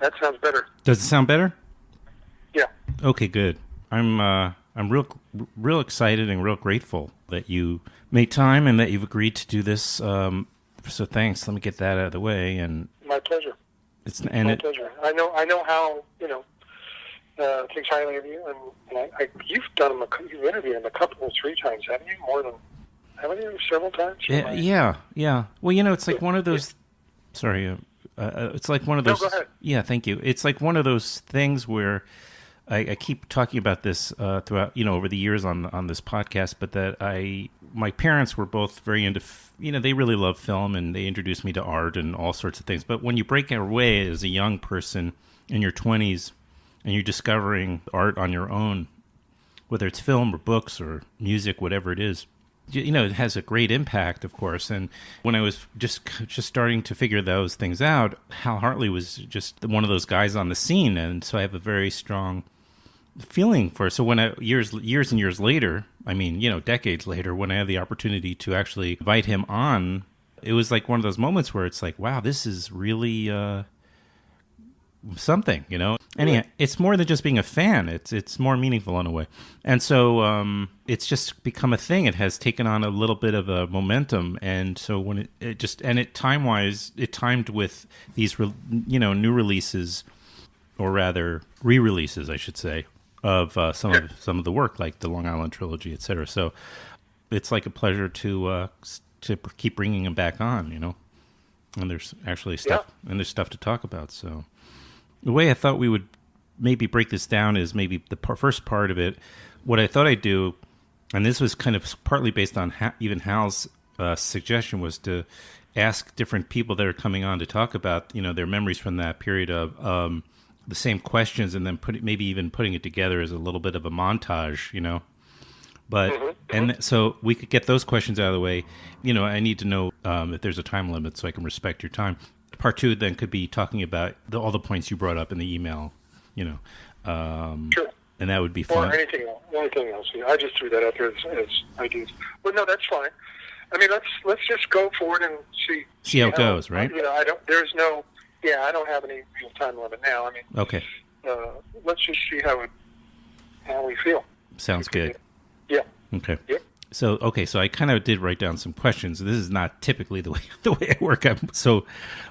that sounds better. Does it sound better? Yeah. Okay, good. I'm real excited and real grateful that you made time and that you've agreed to do this. So thanks. Let me get that out of the way. And my pleasure. My pleasure. I know how thinks highly of you, and you've interviewed him a couple or 3 times, haven't you? Haven't you? Several times? Yeah. Well, it's like one of those. Sorry, it's like one of those. No, go ahead. Yeah, thank you. It's like one of those things where I keep talking about this throughout, over the years on this podcast, but that my parents were both very into, they really love film, and they introduced me to art and all sorts of things. But when you break away as a young person in your 20s and you're discovering art on your own, whether it's film or books or music, whatever it is, it has a great impact, of course. And when I was just starting to figure those things out, Hal Hartley was just one of those guys on the scene, and so I have a very strong feeling for. So when years and years later, decades later, when I had the opportunity to actually invite him on, it was like one of those moments where it's like, wow, this is really something, Anyhow, it's more than just being a fan. It's more meaningful in a way. And so it's just become a thing. It has taken on a little bit of a momentum. And so when it time-wise, it timed with these, new releases, or rather re-releases, I should say, of some of the work, like the Long Island Trilogy, et cetera. So it's like a pleasure to keep bringing them back on, And there's actually stuff, and there's stuff to talk about. So the way I thought we would maybe break this down is maybe the first part of it. What I thought I'd do, and this was kind of partly based on even Hal's suggestion, was to ask different people that are coming on to talk about, their memories from that period of the same questions, and then maybe even putting it together as a little bit of a montage, But and so we could get those questions out of the way. I need to know if there's a time limit so I can respect your time. Part 2 then could be talking about all the points you brought up in the email, Sure. And that would be fun. Or anything else. I just threw that out there as ideas. Well, no, that's fine. Let's just go forward and see how it goes, right? I don't have any real time limit now. Okay. Let's just see how we feel. Sounds good. Yeah. Okay. Yep. So I kind of did write down some questions. This is not typically the way I work.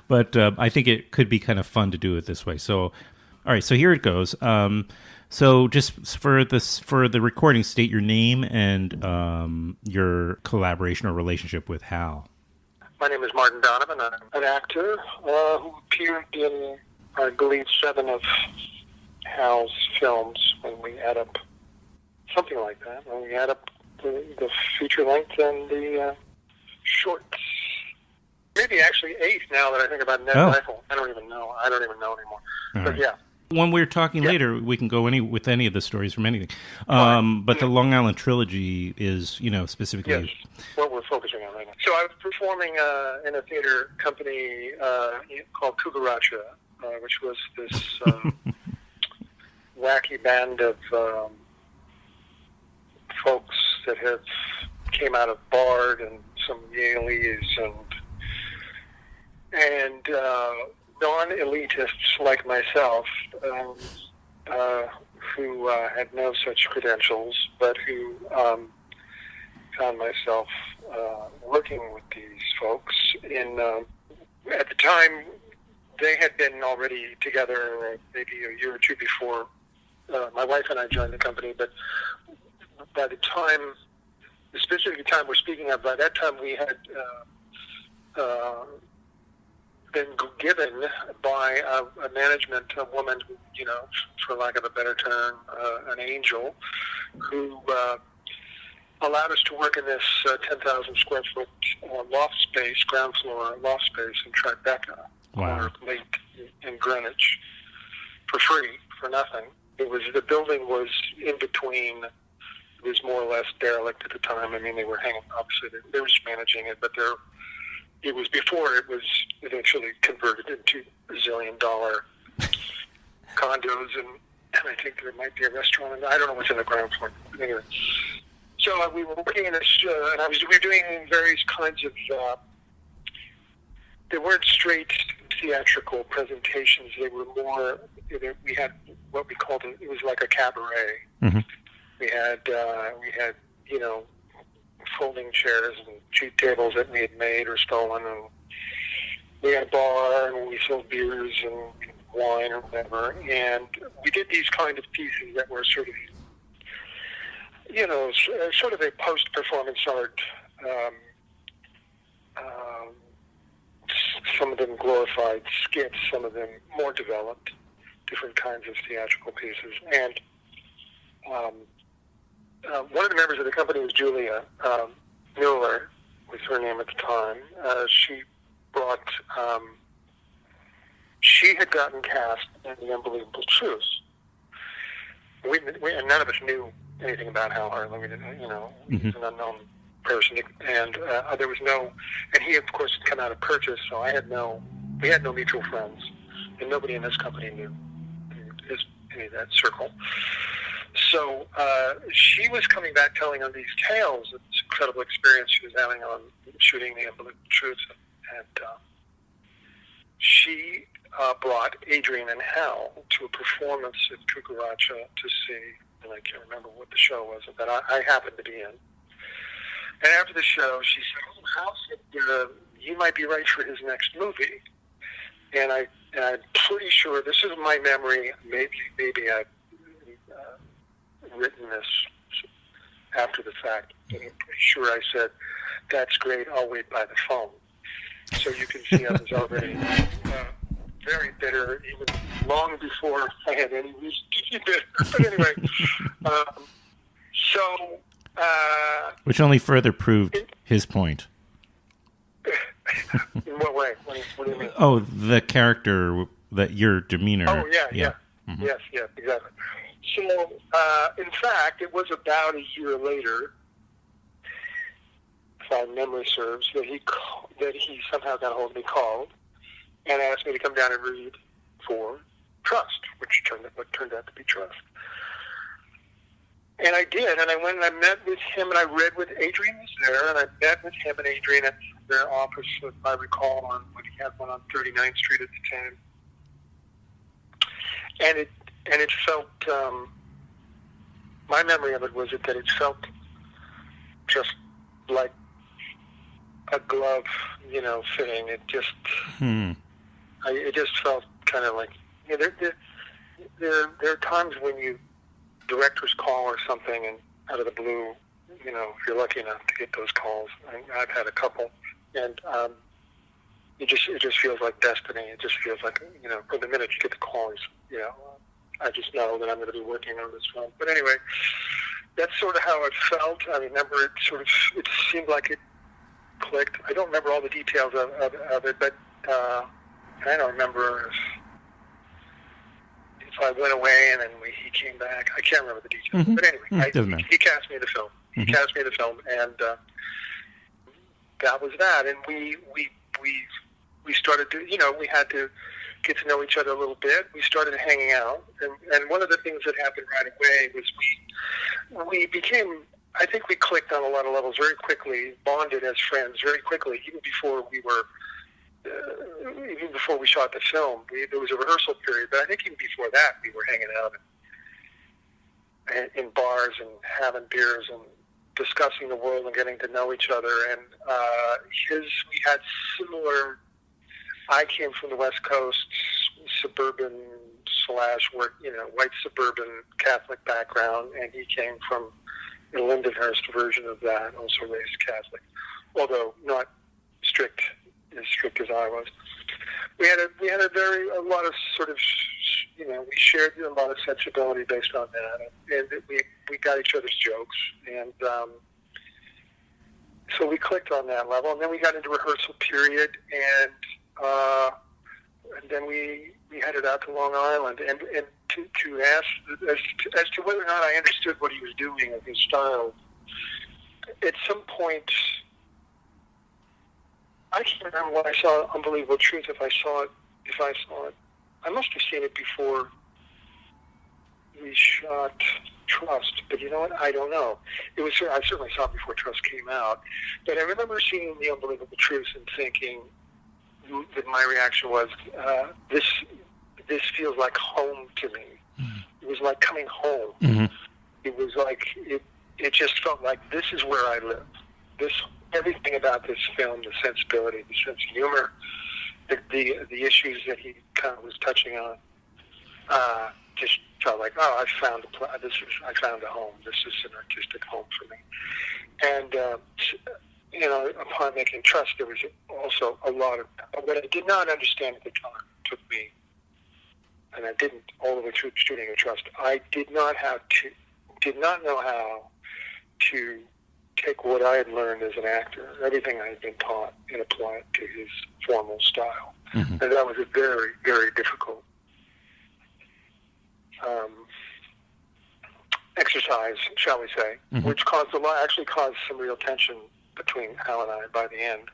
But I think it could be kind of fun to do it this way. So, all right. So here it goes. So just for the recording, state your name and your collaboration or relationship with Hal. My name is Martin Donovan. I'm an actor who appeared in, I believe, 7 of Hal's films when we add up something like that. When we add up the feature length and the shorts. Maybe actually 8 now that I think about Ned Rifle. I don't even know anymore. All but right. Yeah. When we're talking later, we can go with any of the stories from anything. But the Long Island Trilogy is, specifically... Yes, what we're focusing on right now. So I was performing in a theater company called Kugaracha, which was this wacky band of folks that came out of Bard and some Yaleys and non-elitists like myself, who had no such credentials, but who found myself working with these folks. At the time, they had been already together maybe a year or 2 before my wife and I joined the company, but by the specific time we're speaking of, by that time we had been given by a management, a woman who, for lack of a better term, an angel, who allowed us to work in this 10,000 square foot loft space, ground floor loft space in Tribeca, corner Lake in Greenwich, for free, for nothing. The building was in between. It was more or less derelict at the time. They were obviously they were just managing it, but it was before it was eventually converted into $1 condos, and I think there might be a restaurant. I don't know what's in the ground floor. Anyway, so we were working in this, and we were doing various kinds of. They weren't straight theatrical presentations. They were more. We had what we called it was like a cabaret. Mm-hmm. We had folding chairs and cheap tables that we had made or stolen, and we had a bar and we sold beers and wine or whatever. And we did these kind of pieces that were sort of, sort of a post-performance art. Some of them glorified skits, some of them more developed, different kinds of theatrical pieces. And one of the members of the company was Julia Mueller, was her name at the time. She brought, she had gotten cast in The Unbelievable Truth. And none of us knew anything about Hal Hartley. We didn't, he was an unknown person, and there was no, and he of course had come out of Purchase, so we had no mutual friends, and nobody in this company knew any of that circle. So she was coming back telling on these tales of this incredible experience she was having on shooting The Unbelievable Truth, and she brought Adrian and Hal to a performance at Cucaracha to see, and I can't remember what the show was that I happened to be in. And after the show, she said, Hal said, you might be right for his next movie. And I'm pretty sure, this is my memory, maybe I've written this after the fact, but I'm pretty sure I said, that's great, I'll wait by the phone. So you can see I was already very bitter, even long before I had any reason to be bitter. But anyway, which only further proved his point. In what way? What do you mean? Oh, the character, that your demeanor. Oh, yeah. Mm-hmm. Yes, exactly. So, in fact, it was about a year later, if my memory serves, that he somehow got a hold of me, called, and asked me to come down and read for Trust, which turned out to be Trust. And I did, and I went and I met with him, and I read with Adrian was there, and I met with him and Adrian at their office, if I recall, when he had one on 39th Street at the time. And it felt, my memory of it was that it felt just like a glove, fitting. It just, it just felt kind of like, there are times when directors call or something, and out of the blue, if you're lucky enough to get those calls. I've had a couple, and it just feels like destiny. It just feels like, from the minute you get the calls, I just know that I'm going to be working on this film. But anyway, that's sort of how it felt. I remember it seemed like it clicked. I don't remember all the details of it, but I don't remember if I went away and then he came back. I can't remember the details. Mm-hmm. But anyway, he cast me in the film. Mm-hmm. He cast me in the film, and that was that. And we started to, we had to get to know each other a little bit. We started hanging out, and one of the things that happened right away was we became, I think we clicked on a lot of levels very quickly, bonded as friends very quickly, even before we shot the film. There was a rehearsal period, but I think even before that, we were hanging out in bars and having beers and discussing the world and getting to know each other. And we had similar. I came from the West Coast, suburban / white suburban Catholic background, and he came from a Lindenhurst version of that, also raised Catholic, although not as strict as I was. We had a lot of sort of, we shared a lot of sensibility based on that, and we got each other's jokes, and so we clicked on that level, and then we got into rehearsal period, and then we headed out to Long Island, and to ask as to whether or not I understood what he was doing of his style. At some point, I can't remember when I saw Unbelievable Truth. If I saw it, I must have seen it before we shot Trust. But you know what? I don't know. I certainly saw it before Trust came out. But I remember seeing The Unbelievable Truth and thinking, my reaction was, this feels like home to me. It was like coming home. Mm-hmm. It was like it just felt like this is where I live. Everything about this film, the sensibility, the sense of humor, the issues that he kind of was touching on, just felt like, I found a home. This is an artistic home for me. And upon making Trust, there was also a lot of what I did not understand at the time. Took me, and I didn't all the way through shooting of Trust. I did not know how to take what I had learned as an actor, everything I had been taught, and apply it to his formal style. Mm-hmm. And that was a very, very difficult exercise, shall we say, mm-hmm. which actually caused some real tension between Hal and I by the end.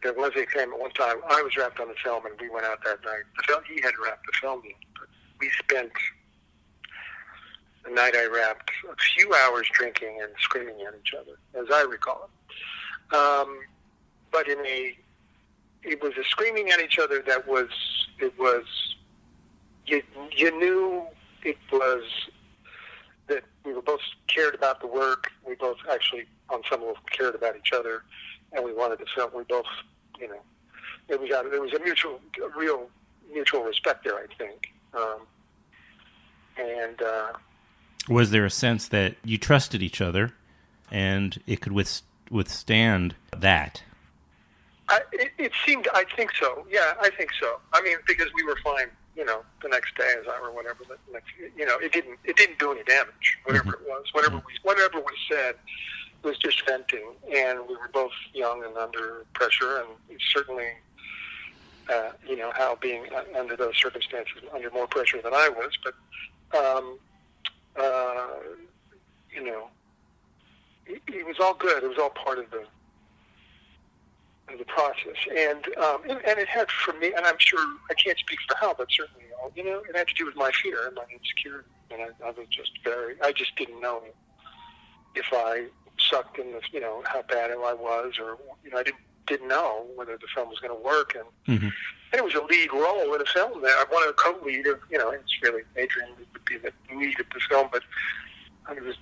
There was a claim at one time, I was wrapped on the film and we went out that night. He had wrapped the film, but we spent the night I wrapped a few hours drinking and screaming at each other, as I recall it. But it was a screaming at each other that was, you knew it was that we were both cared about the work. We both actually, on some level, cared about each other, and we wanted the film. We both, there was a real mutual respect there, I think. Was there a sense that you trusted each other, and it could withstand that? It seemed. I think so. Yeah, I think so. I mean, because we were fine. The next day, or whatever. It didn't do any damage. Whatever mm-hmm. it was, whatever was said was just venting, and we were both young and under pressure, and certainly, Hal being under those circumstances, under more pressure than I was, but. It was all good. It was all part of the process, and it had for me, and I'm sure I can't speak for Hal, but certainly, it had to do with my fear and my insecurity, and I was I just didn't know if I sucked in how bad I was, or I didn't know whether the film was going to work, and mm-hmm. and it was a lead role in the film. I wanted a co-lead of, it's really Adrian would be the lead of the film, but I was,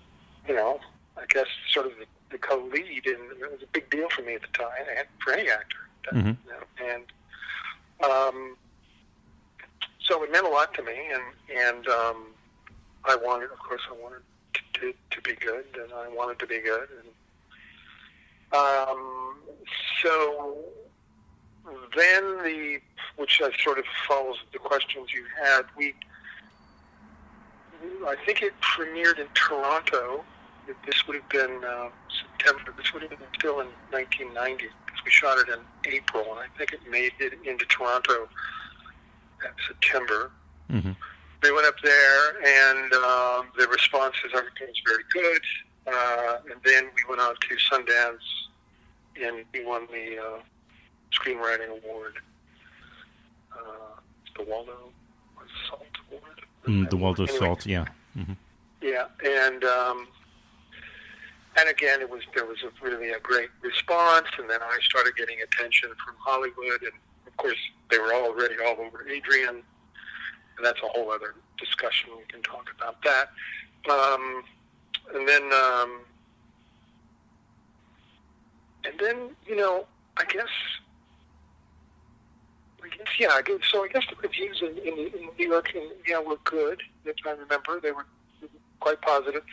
I guess sort of the co-lead, and it was a big deal for me at the time, and for any actor. Mm-hmm. And so it meant a lot to me, and I wanted to be good, and I wanted to be good, and so then which sort of follows the questions you had, I think it premiered in Toronto. This would have been September. This would have been still in 1990, because we shot it in April, and I think it made it into Toronto in September. Mm-hmm. They went up there, and the responses, everything was very good. And then we went on to Sundance, and we won the Screenwriting Award, the Waldo Salt Award. The Waldo Salt, yeah. Mm-hmm. Yeah, and again, there was really a great response, and then I started getting attention from Hollywood, and of course they were already all over Adrian, and that's a whole other discussion. We can talk about that. And then I guess the reviews in New York were good. If I remember, they were quite positive.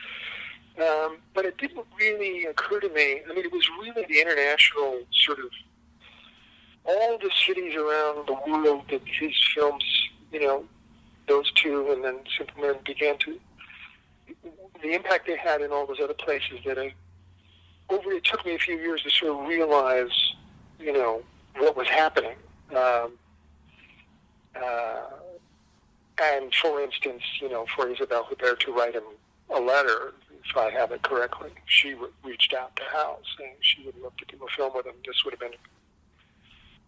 But it didn't really occur to me. I mean, it was really the international sort of all the cities around the world that his films, those two, and then Simple Men began to, the impact they had in all those other places that it took me a few years to sort of realize, what was happening. And for instance, for Isabelle Huppert to write him a letter, if I have it correctly, she reached out to Hal saying she would love to do a film with him. This would have been,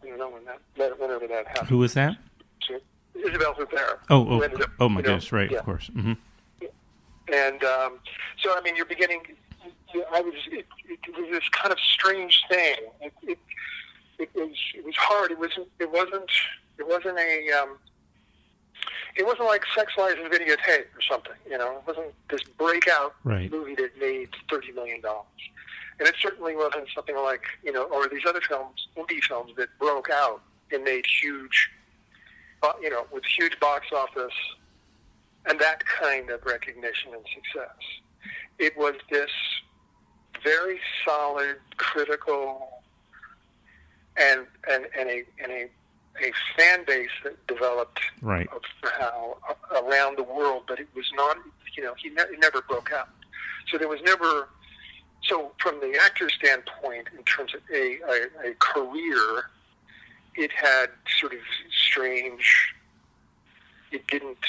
whenever that happened. Who was that? So, Isabelle Huppert. Oh my goodness, right, yeah. Of course. Mm-hmm. And so, I mean, you're beginning, it was this kind of strange thing. It was hard. It wasn't like Sex, Lies, and Videotape or something. You know, it wasn't this breakout movie that made $30 million. And it certainly wasn't something like, you know, or these other films, indie films that broke out and made huge, you know, with huge box office and that kind of recognition and success. It was this very solid, critical, and a fan base that developed around the world, but it was not, you know, it never broke out. So there was never. So from the actor's standpoint, in terms of a career, it had sort of strange. It didn't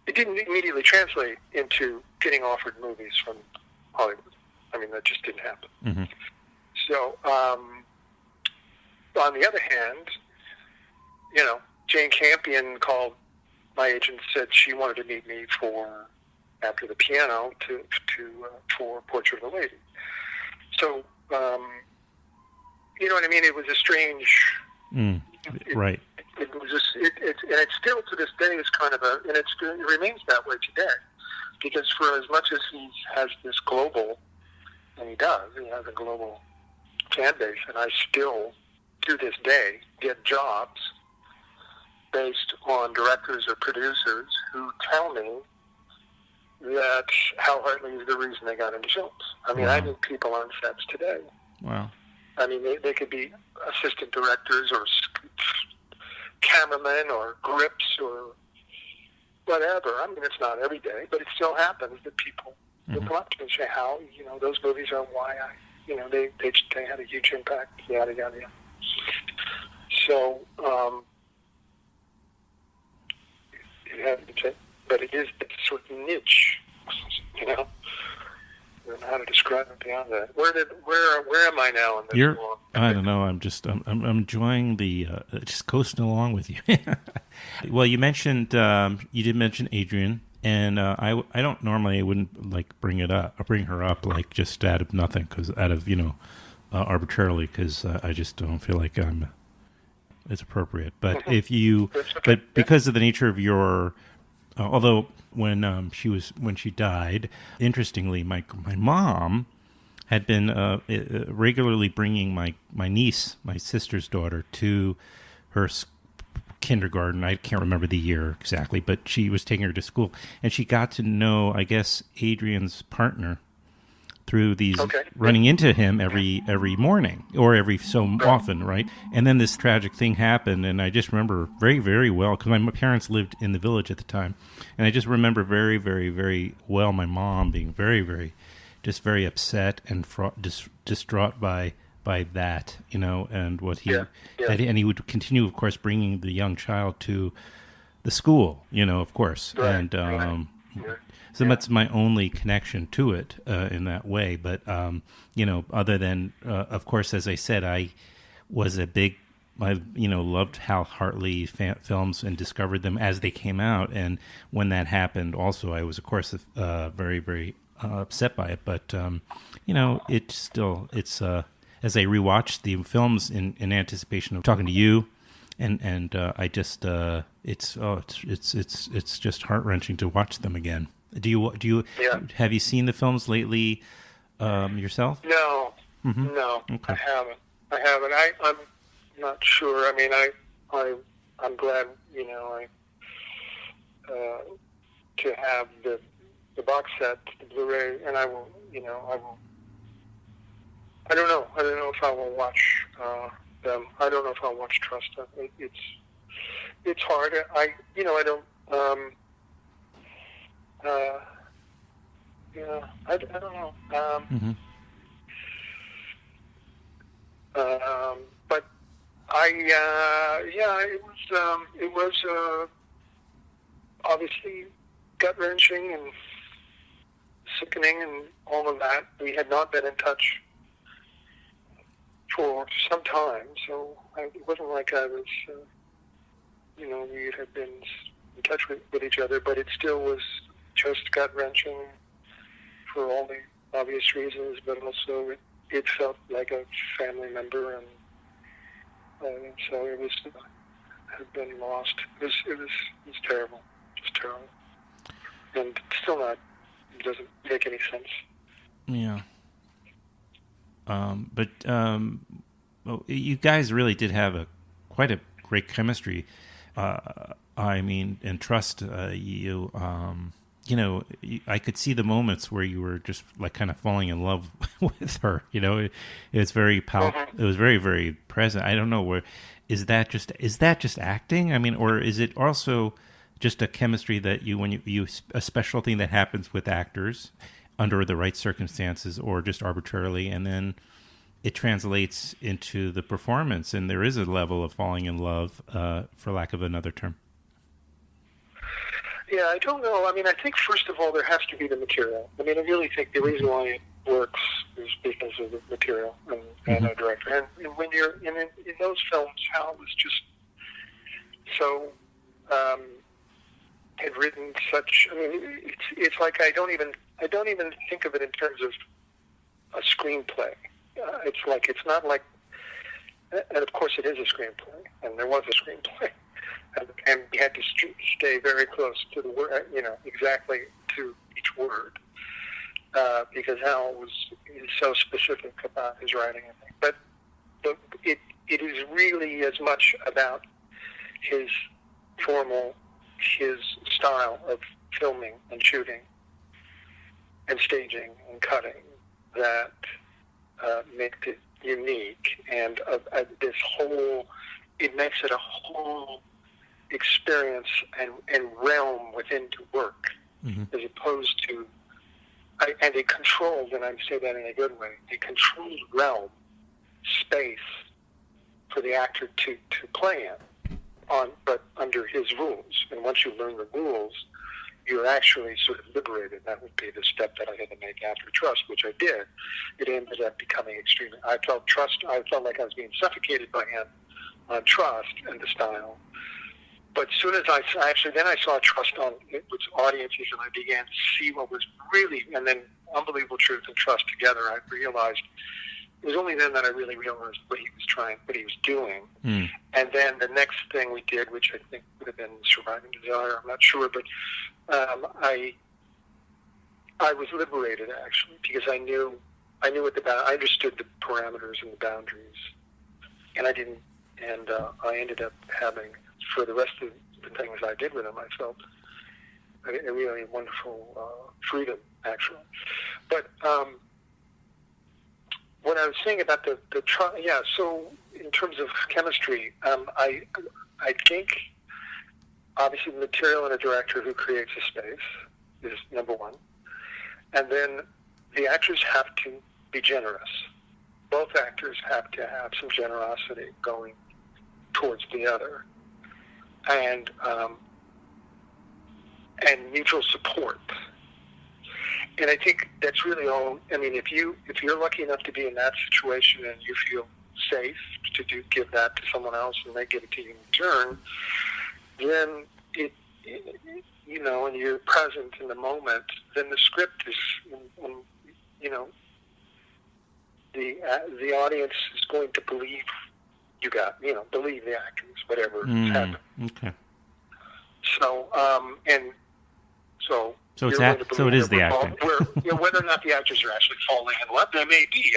immediately translate into getting offered movies from Hollywood. I mean, that just didn't happen. Mm-hmm. So, on the other hand, you know, Jane Campion called my agent, said she wanted to meet me for After the Piano for Portrait of a Lady. So, you know what I mean? It was a strange. Right. It was just, and it still to this day is kind of and it remains that way today, because for as much as he has this global, and he has a global fan base, and I still, to this day, get jobs based on directors or producers who tell me that Hal Hartley is the reason they got into films. I mean, I meet people on sets today. Wow. I mean, they could be assistant directors or cameramen or grips or whatever. I mean, it's not every day, but it still happens that people will come up to me and say, "Hal, you know, those movies are why they had a huge impact." Yada yada yada. So it has to take, but it's a sort of niche, you know. I don't know how to describe it beyond that. Where am I now in this long? I don't know. I'm enjoying the just coasting along with you. Well, you mentioned you did mention Adrienne, and I wouldn't bring her up like just out of nothing, arbitrarily, because I just don't feel like it's appropriate. But if you, but because of the nature of your, although when she died, interestingly, my mom had been regularly bringing my niece, my sister's daughter, to her kindergarten. I can't remember the year exactly, but she was taking her to school, and she got to know, I guess, Adrienne's partner through these running into him every morning or every so often, right? And then this tragic thing happened, and I just remember very, very well, because my parents lived in the village at the time, and I just remember very, very, very well my mom being very, very, just very upset and distraught by that, you know, and what he and he would continue, of course, bringing the young child to the school, you know, of course, So that's my only connection to it in that way. But, you know, other than, of course, as I said, I was loved Hal Hartley films and discovered them as they came out. And when that happened, also, I was, of course, very, very upset by it. But, you know, it's as I rewatched the films in anticipation of talking to you, and I just, it's just heart-wrenching to watch them again. Do you have you seen the films lately yourself? No, Mm-hmm. no, Okay. I haven't. I'm not sure. I mean, I'm glad, you know, to have the box set, the Blu-ray, and I will. I don't know if I will watch them. I don't know if I'll watch Trust. It's hard. I don't. I don't know. But it was obviously gut-wrenching and sickening and all of that. We had not been in touch for some time, so it wasn't like I was, we had been in touch with each other, but it still was just gut-wrenching for all the obvious reasons, but also it felt like a family member, and so it was had been lost. It was terrible, just terrible, and still not. It doesn't make any sense. Yeah. But well, you guys really did have quite a great chemistry. I mean, and trust you. I could see the moments where you were just like kind of falling in love with her. It's very It was very, very present. I don't know where is that just acting? I mean, or is it also just a chemistry that when you a special thing that happens with actors under the right circumstances, or just arbitrarily, and then it translates into the performance, and there is a level of falling in love, for lack of another term. Yeah, I don't know. I mean, I think first of all there has to be the material. I mean, I really think the reason why it works is because of the material and the director. And when you're in those films, Hal was just so had written such. I mean, it's like I don't even think of it in terms of a screenplay. It's like it's not like, and of course it is a screenplay, and there was a screenplay. And we had to stay very close to the word, exactly to each word, because Hal is so specific about his writing. But it is really as much about his style of filming and shooting and staging and cutting that makes it unique, and this whole, it makes it a whole experience and realm within to work, as opposed to and a controlled, and I say that in a good way, a controlled realm, space for the actor to play in, but under his rules. And once you learn the rules, you're actually sort of liberated. That would be the step that I had to make after Trust, which I did. It ended up becoming extremely. I felt like I was being suffocated by him on Trust and the style. But as soon as I saw Trust on with audiences, and I began to see what was really, and then Unbelievable Truth and Trust together, I realized, it was only then that I really realized what he was doing. And then the next thing we did, which I think would have been Surviving Desire, I'm not sure, but I was liberated, actually, because I knew I understood the parameters and the boundaries, and I ended up having, for the rest of the things I did with him, I felt a really wonderful freedom, actually. But what I was saying about so in terms of chemistry, I think obviously the material and a director who creates a space is number one, and then the actors have to be generous. Both actors have to have some generosity going towards the other, and mutual support. And I think that's really all. I mean, if you're lucky enough to be in that situation and you feel safe to give that to someone else and they give it to you in return, then and you're present in the moment, then the script is, the audience is going to believe believe the actors, whatever is happening. Okay. So, So it is the acting. Whether or not the actors are actually falling in love, they may be.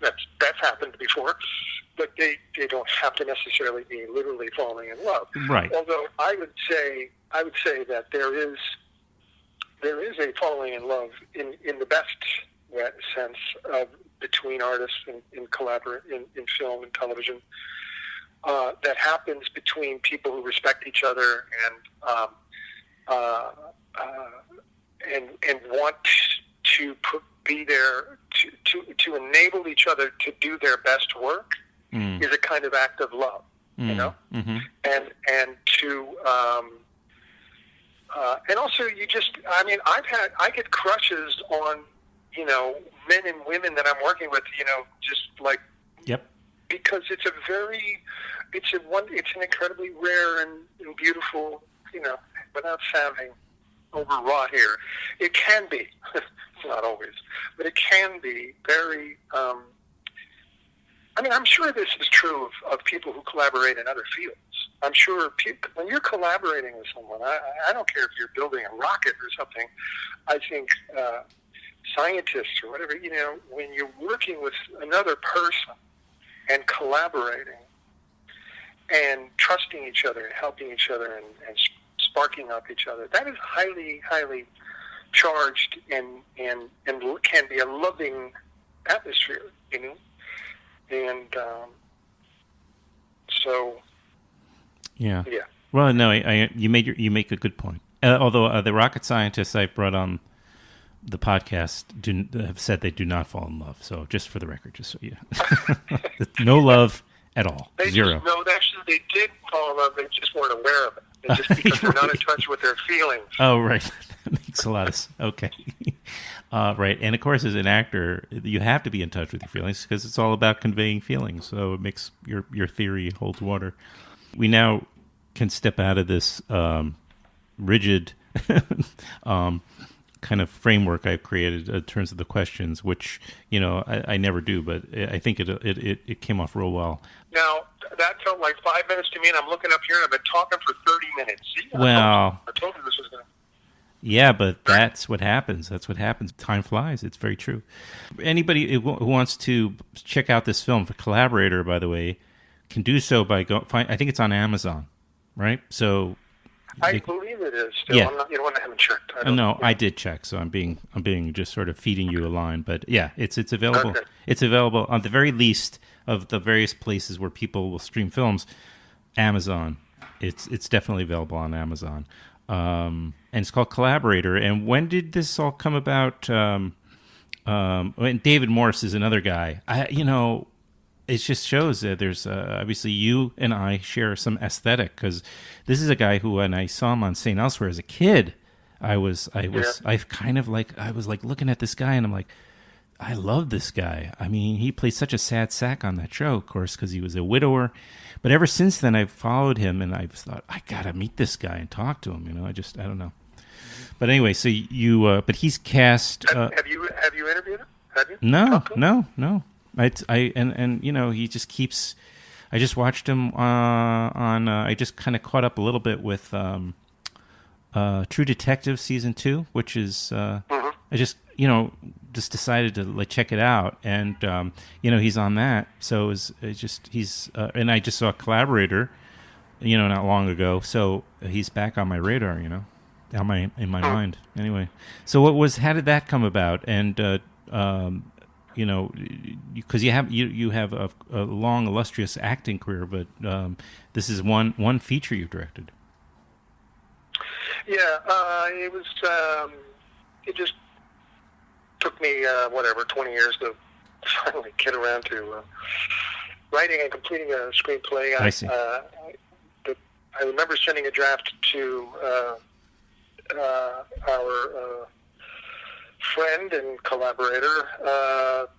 That's happened before, but they don't have to necessarily be literally falling in love. Right. Although I would say that there is a falling in love in the best sense of between artists in film and television that happens between people who respect each other and want to be there to enable each other to do their best work is a kind of act of love, and to and also I get crushes on men and women that I'm working with, just like because it's an incredibly rare and beautiful, without sounding overwrought here, it can be not always, but it can be very. I mean, I'm sure this is true of people who collaborate in other fields. I'm sure when you're collaborating with someone, I don't care if you're building a rocket or something. I think scientists or whatever, when you're working with another person and collaborating and trusting each other and helping each other and sparking up each other, that is highly, highly charged and can be a loving atmosphere, And so, yeah. Well, no, you make a good point. Although the rocket scientists I brought on the podcast have said they do not fall in love. So, just for the record, just so you, no love at all. Zero. Actually, they did fall in love. They just weren't aware of it. It's just because they're not in touch with their feelings. Oh, right. That makes a lot of sense. Okay. Right. And of course, as an actor, you have to be in touch with your feelings because it's all about conveying feelings. So it makes your theory holds water. We now can step out of this rigid kind of framework I've created in terms of the questions, which, I never do, but I think it came off real well. Now, that felt like 5 minutes to me, and I'm looking up here, and I've been talking for 30 minutes. See? Well, I told you this was going to... Yeah, but that's what happens. Time flies. It's very true. Anybody who wants to check out this film, for Collaborator, by the way, can do so by I think it's on Amazon, right? So I believe it is. Still. Yeah. I'm not, I haven't checked. I did check, so I'm being just sort of feeding you a line. But yeah, it's available. Okay. It's available on the very least of the various places where people will stream films. Amazon. It's definitely available on Amazon. And it's called Collaborator. And when did this all come about? And David Morse is another guy. It just shows that there's obviously you and I share some aesthetic, because this is a guy who, when I saw him on St. Elsewhere as a kid, I was looking at this guy and I'm like, I love this guy. I mean, he played such a sad sack on that show, of course, because he was a widower. But ever since then, I've followed him, and I've thought, I gotta meet this guy and talk to him. I don't know. But anyway, so but he's cast. Have you interviewed him? Have you? No. He just keeps. I just watched him on. I just kind of caught up a little bit with True Detective season 2, which is. I just decided to check it out, and he's on that. So he's and I just saw Collaborator, not long ago. So he's back on my radar, in my mind. Anyway, so how did that come about? And because you have a long, illustrious acting career, but this is one feature you've directed. Yeah, it was. It just took me 20 years to finally get around to writing and completing a screenplay. I see. I remember sending a draft to our friend and collaborator,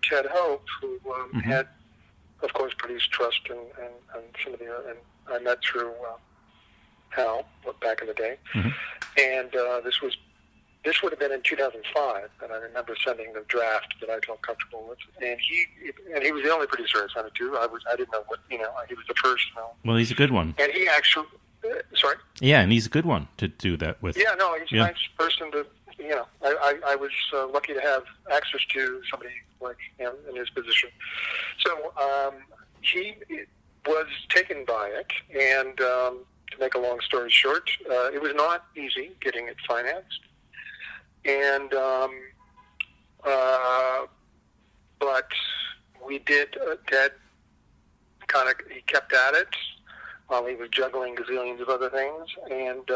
Ted Hope, who had, of course, produced Trust and some of the other, and I met through Hal back in the day. And this would have been in 2005, and I remember sending the draft that I felt comfortable with. And he was the only producer I sent it to. I didn't know what, he was the first. Well, he's a good one. And he actually, sorry? Yeah, and he's a good one to do that with. Yeah, no, he's a nice person to, I was lucky to have access to somebody like him in his position. So he was taken by it, and to make a long story short, it was not easy getting it financed. And, but we did, Ted he kept at it while he was juggling gazillions of other things. And,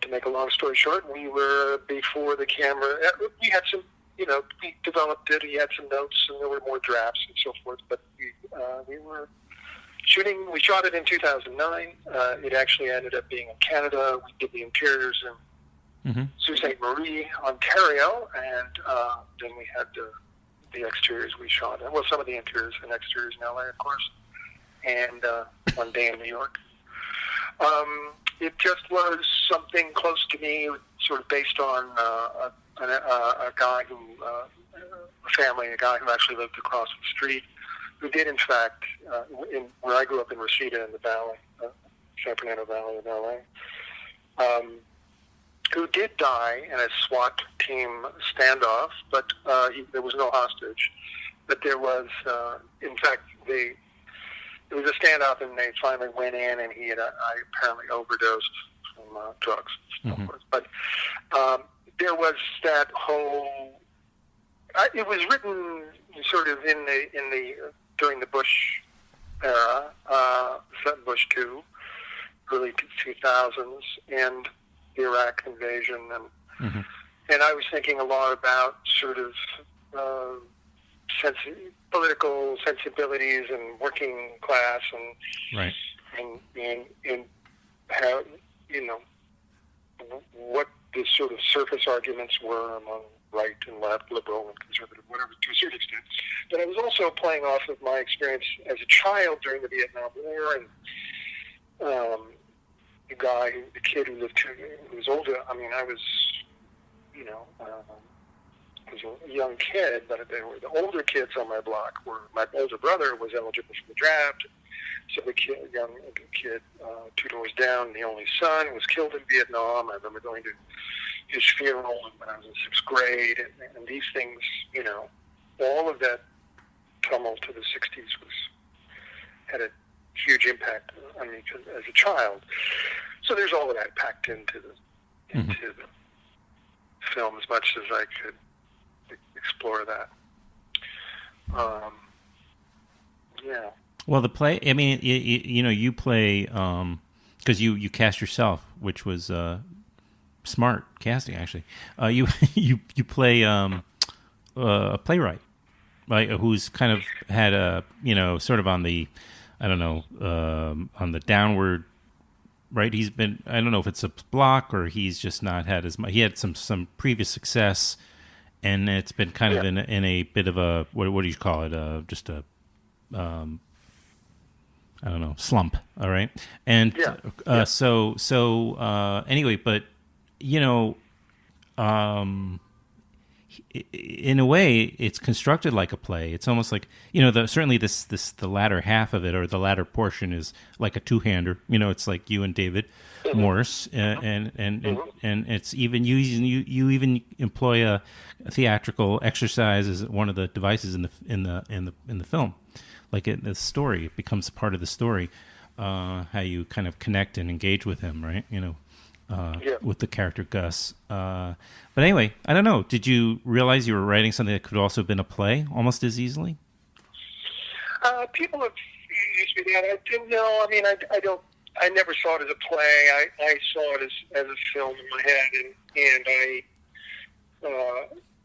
to make a long story short, we were before the camera. We had some, we developed it. He had some notes, and there were more drafts and so forth. But we were shooting. We shot it in 2009. It actually ended up being in Canada. We did the interiors in Sault Ste. Marie, Ontario, and then we had the exteriors we shot. Well, some of the interiors and exteriors in LA, of course, and one day in New York. It just was something close to me, sort of based on a guy who, a guy who actually lived across the street, who did in fact, where I grew up in Reseda in the Valley, San Fernando Valley of LA, who did die in a SWAT team standoff, but there was no hostage. But there was, in fact, it was a standoff, and they finally went in, and he had apparently overdosed from drugs. Mm-hmm. But there was that whole. It was written sort of during the Bush era, Bush II, early 2000s, and the Iraq invasion, and I was thinking a lot about sort of political sensibilities and working class, right, and how, what the sort of surface arguments were among right and left, liberal and conservative, whatever, to a certain extent. But I was also playing off of my experience as a child during the Vietnam War, and the kid who was older. I mean, I was, was a young kid, but they were the older kids on my block. My older brother was eligible for the draft, so the young kid 2 doors down, the only son, was killed in Vietnam. I remember going to his funeral when I was in 6th grade, and these things, all of that tumult of the 60s had a huge impact on me as a child. So there's all of that packed into the film as much as I could explore that. Yeah. Well, the play. I mean, you play because you cast yourself, which was smart casting, actually. You play a playwright, right? Who's kind of had a sort of on the, I don't know, on the downward. Right, he's been. I don't know if it's a block or he's just not had as much. He had some previous success, and it's been kind of in a bit of a what do you call it? Just a I don't know, slump. All right, and so anyway, but in a way, it's constructed like a play. It's almost like certainly the latter half of it, or the latter portion, is like a two-hander. It's like you and David Morse, and it's even you even employ a theatrical exercise as one of the devices in the film. Like the story, it becomes part of the story. How you kind of connect and engage with him, right? With the character Gus. But anyway, I don't know. Did you realize you were writing something that could also have been a play almost as easily? People have used me that. I didn't know. I mean, I never saw it as a play. I saw it as a film in my head, and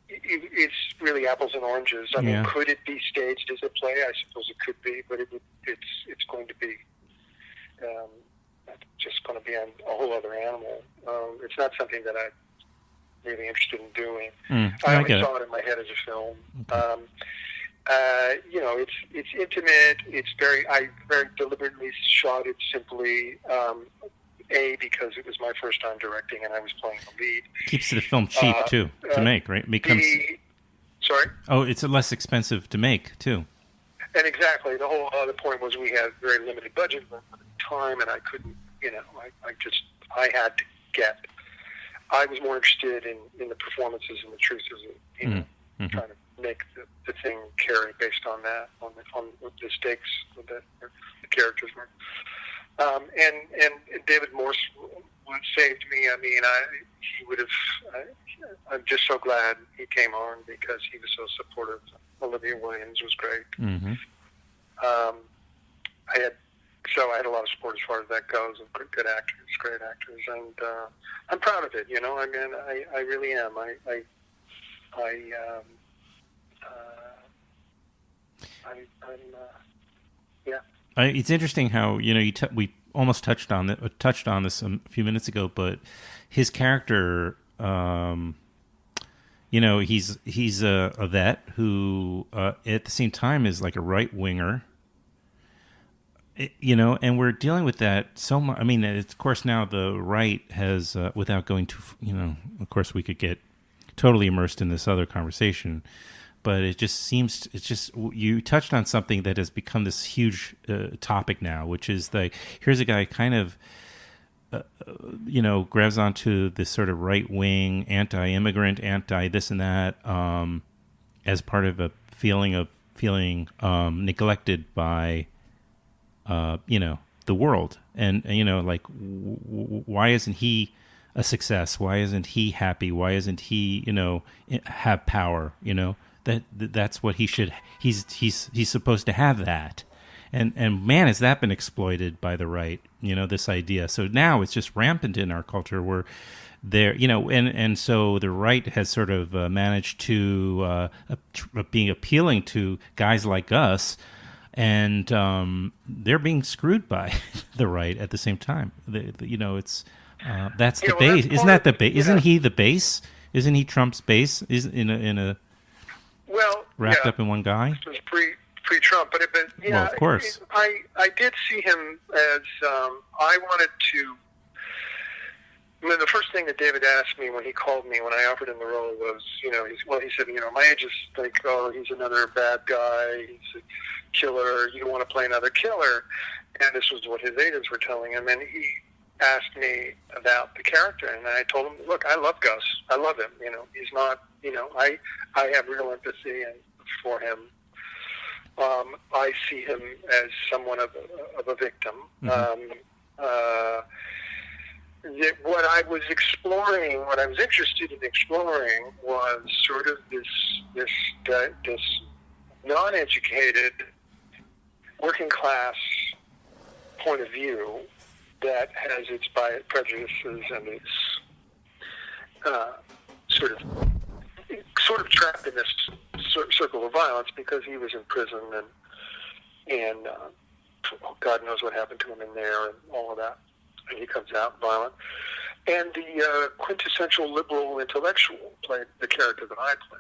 it's really apples and oranges. I mean, could it be staged as a play? I suppose it could be, but it's going to be just going to be a whole other animal. It's not something that I'm really interested in doing. I only saw it in my head as a film. Okay. It's intimate. I very deliberately shot it simply. Because it was my first time directing and I was playing the lead. Keeps the film cheap too to make, right? Sorry? Oh, it's less expensive to make too. And exactly, the whole other point was we had very limited budget, limited time, and I couldn't. I was more interested in the performances and the truths of trying to make the thing carry based on that, on the stakes that the characters were. And David Morse saved me. I mean, he would have. I'm just so glad he came on because he was so supportive. Olivia Williams was great. Mm-hmm. I had a lot of support as far as that goes, of good actors, great actors, and I'm proud of it. I mean, I really am. It's interesting how we almost touched on this a few minutes ago, but his character, he's a vet who at the same time is like a right winger, and we're dealing with that so much. I mean, of course, now the right has, without going to, of course, we could get totally immersed in this other conversation. But it just seems, it's just, you touched on something that has become this huge topic now, which is like, here's a guy kind of, grabs onto this sort of right-wing, anti-immigrant, anti-this and that, as part of a feeling neglected by, the world. And like, why isn't he a success? Why isn't he happy? Why isn't he, have power, That's what he should. He's supposed to have that, and man, has that been exploited by the right? This idea. So now it's just rampant in our culture where there, and so the right has sort of managed to being appealing to guys like us, and they're being screwed by the right at the same time. It's that's the base. Isn't that the base? Isn't he the base? Isn't he Trump's base? Is in a wrapped up in one guy? This was pre-Trump, but well, of course. I did see him as I wanted to. The first thing that David asked me when he called me when I offered him the role was, he said, my agents think, oh, he's another bad guy, he's a killer, you don't want to play another killer, and this was what his agents were telling him, and he asked me about the character, and I told him, look, I love Gus, I love him, he's not, I have real empathy for him. I see him as someone of a victim. Mm-hmm. What I was exploring, what I was interested in exploring, was sort of this non-educated, working class point of view that has its prejudices and its sort of trapped in this circle of violence because he was in prison and God knows what happened to him in there and all of that. And he comes out violent. And the quintessential liberal intellectual played the character that I play.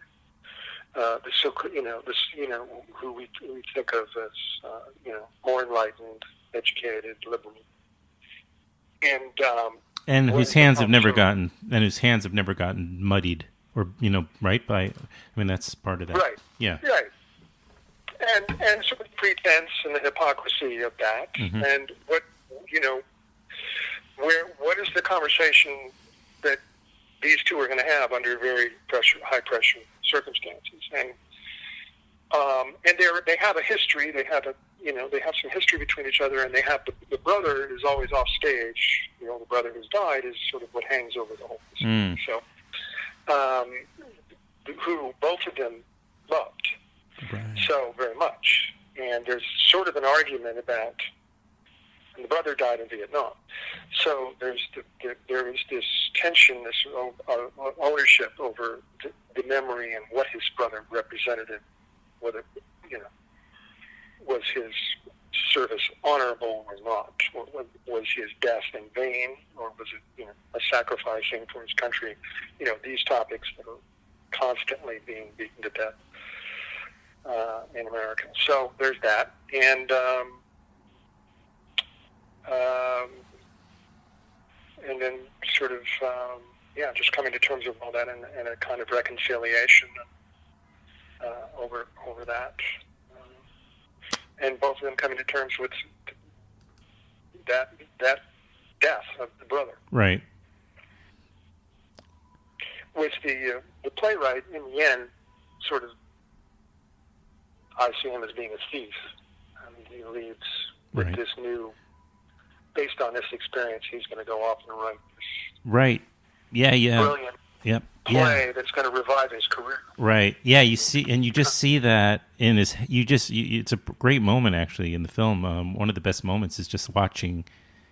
Who we think of as more enlightened, educated, liberal, and whose hands have never gotten muddied, or right by. That's part of that. Right. Yeah. Right. And sort of pretense and the hypocrisy of that, mm-hmm. and what is the conversation that these two are going to have under very high pressure circumstances, and they have a history. They have some history between each other, and they have the brother who's always off stage. The older brother who's died is sort of what hangs over the whole thing. So, who both of them loved so very much, and there's sort of an argument about. And the brother died in Vietnam, so there is this tension, this ownership over the memory and what his brother represented, whether was his service honorable or not, or was his death in vain, or was it a sacrificing for his country? These topics that are constantly being beaten to death in America. So there's that, and. And then sort of, just coming to terms with all that and a kind of reconciliation over that. And both of them coming to terms with that death of the brother. Right. With the playwright, in the end, sort of, I see him as being a thief. He leaves with this new... Based on this experience, he's going to go off and write this brilliant play that's going to revive his career. Right. Yeah, you just see that in his. It's a great moment actually in the film. One of the best moments is just watching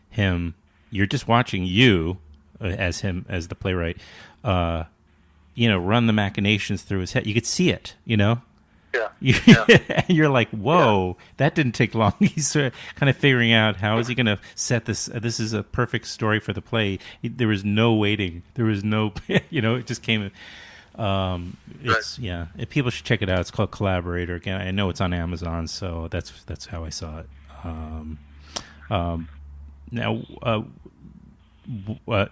him. You're just watching you as the playwright. Run the machinations through his head. You could see it. You're like, whoa, that didn't take long. He's kind of figuring out how is he going to set this. This is a perfect story for the play. There was no waiting. There was no, it just came. People should check it out. It's called Collaborator. Again, I know it's on Amazon, so that's how I saw it. Now,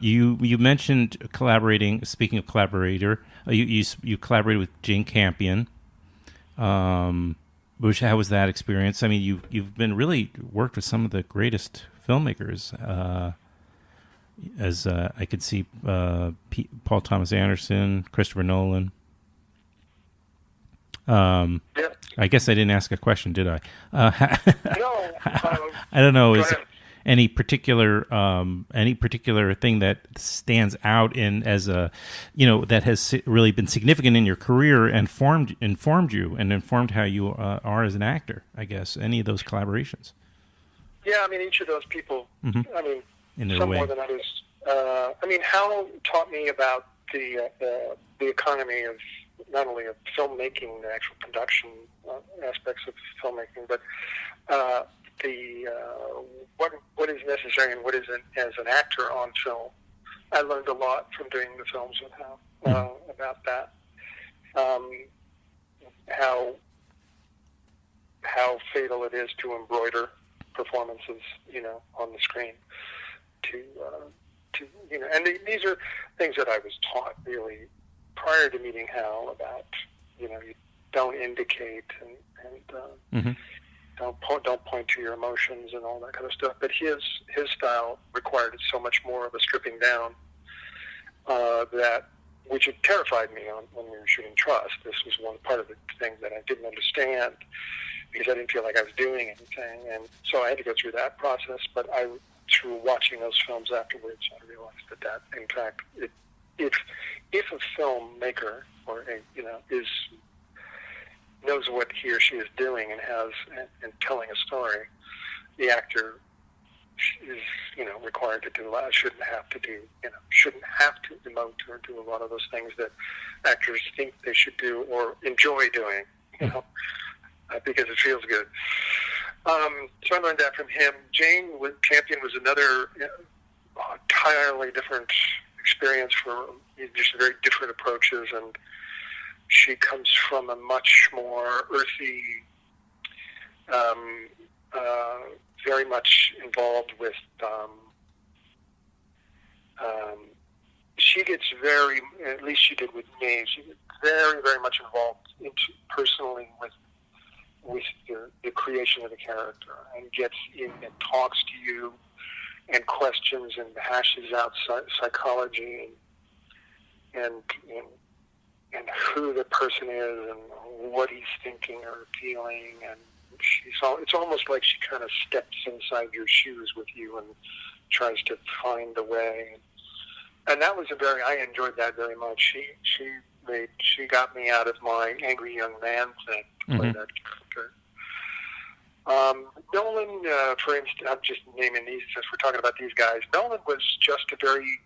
You mentioned collaborating. Speaking of collaborator, you collaborated with Jane Campion. How was that experience? I mean, you've been really worked with some of the greatest filmmakers. As I could see, Paul Thomas Anderson, Christopher Nolan. Yep. I guess I didn't ask a question, did I? No. I don't know. Go Is ahead. any particular thing that stands out in as a, that has really been significant in your career and informed you and informed how you are as an actor? I guess any of those collaborations. Yeah, I mean, each of those people. Mm-hmm. I mean, In their some way. more than others. I mean, Hal taught me about the economy of not only of filmmaking, the actual production aspects of filmmaking, but what is necessary and what isn't as an actor on film. I learned a lot from doing the films with Hal about that. How fatal it is to embroider performances, on the screen. And these are things that I was taught really prior to meeting Hal about. You don't indicate and don't point to your emotions and all that kind of stuff. But his style required so much more of a stripping down which had terrified me when we were shooting Trust. This was one part of the thing that I didn't understand because I didn't feel like I was doing anything, and so I had to go through that process. But through watching those films afterwards, I realized that in fact, if a filmmaker or knows what he or she is doing and telling a story, the actor is required to do that. Shouldn't have to emote or do a lot of those things that actors think they should do or enjoy doing, because it feels good. So I learned that from him. Jane Campion was another entirely different experience for just very different approaches, and she comes from a much more earthy, very much involved with. She gets very, at least she did with me. She gets very, very much involved personally with the creation of the character, and gets in and talks to you, and questions and hashes out psychology and who the person is and what he's thinking or feeling, and it's almost like she kind of steps inside your shoes with you and tries to find the way. And that was I enjoyed that very much. She got me out of my angry young man thing to play that character. Nolan, for instance, I'm just naming these since we're talking about these guys. Nolan was just a very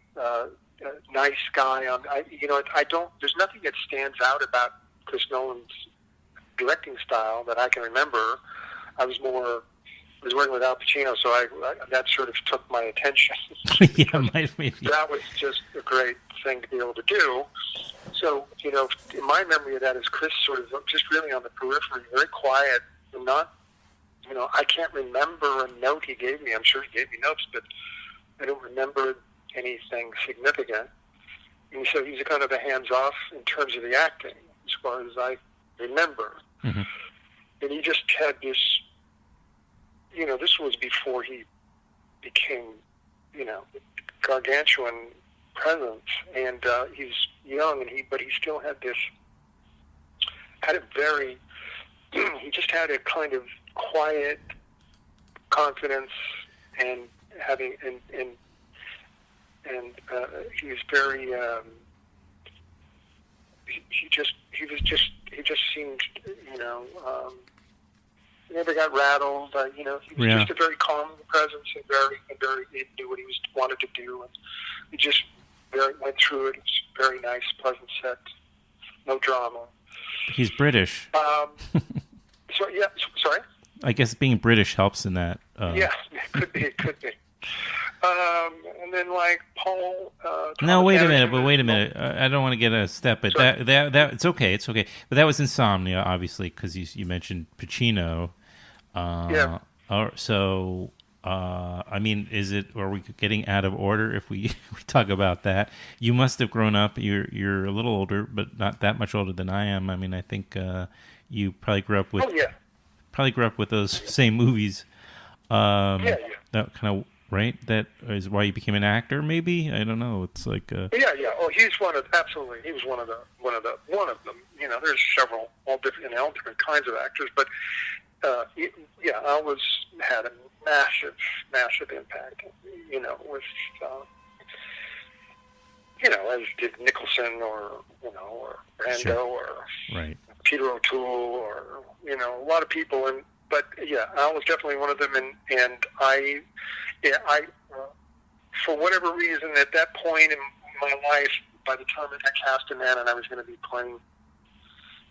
nice guy. There's nothing that stands out about Chris Nolan's directing style that I can remember. I was working with Al Pacino, so that sort of took my attention. Yeah, maybe. That was just a great thing to be able to do. So, my memory of that is Chris sort of just really on the periphery, very quiet, and not, I can't remember a note he gave me. I'm sure he gave me notes, but I don't remember anything significant. And so he's kind of a hands-off in terms of the acting, as far as I remember. Mm-hmm. And he just had this, this was before he became, gargantuan presence. And he's young, but he still had a very, he just had a kind of quiet confidence and having, and he was very, he just seemed, he never got rattled. He was just a very calm presence and very he knew what he wanted to do, and he just went through it. It's very nice, pleasant set, no drama. He's British. Sorry. I guess being British helps in that. Yeah, it could be. And then Paul. No, wait a minute. I don't want to get a step, but that it's okay. It's okay. But that was Insomnia, obviously, because you mentioned Pacino. Yeah. So I mean, are we getting out of order if we, we talk about that? You must have grown up. You're a little older, but not that much older than I am. I mean, I think you probably grew up with those same movies. Yeah. That kind of right. That is why you became an actor. Maybe, I don't know. It's like Yeah. Oh, he's absolutely. He was one of them. You know, there's several all different kinds of actors, but I always had a massive impact. You know, with as did Nicholson or Brando or Peter O'Toole or a lot of people. But Al was definitely one of them, and I for whatever reason at that point in my life, by the time I got cast in that, and I was going to be playing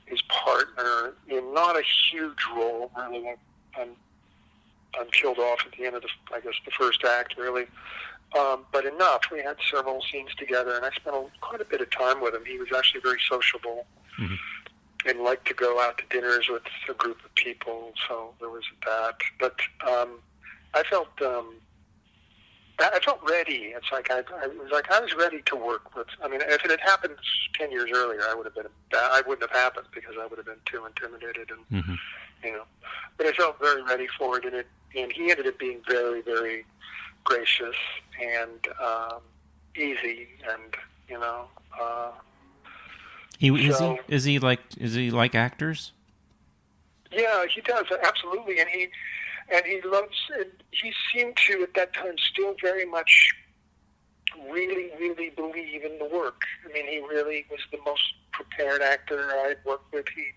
his partner in not a huge role, really. I'm killed off at the end of the first act, really. But enough. We had several scenes together, and I spent quite a bit of time with him. He was actually very sociable and liked to go out to dinners with a group of people, so there was that. But I felt ready. It's like I was ready to work with. I mean, if it had happened 10 years earlier, I wouldn't have happened because I would have been too intimidated, and But I felt very ready for it, and he ended up being very, very gracious and easy, and Is he like actors? Yeah, he does, absolutely, and he loves. And he seemed to at that time still very much really, really believe in the work. I mean, he really was the most prepared actor I'd worked with. He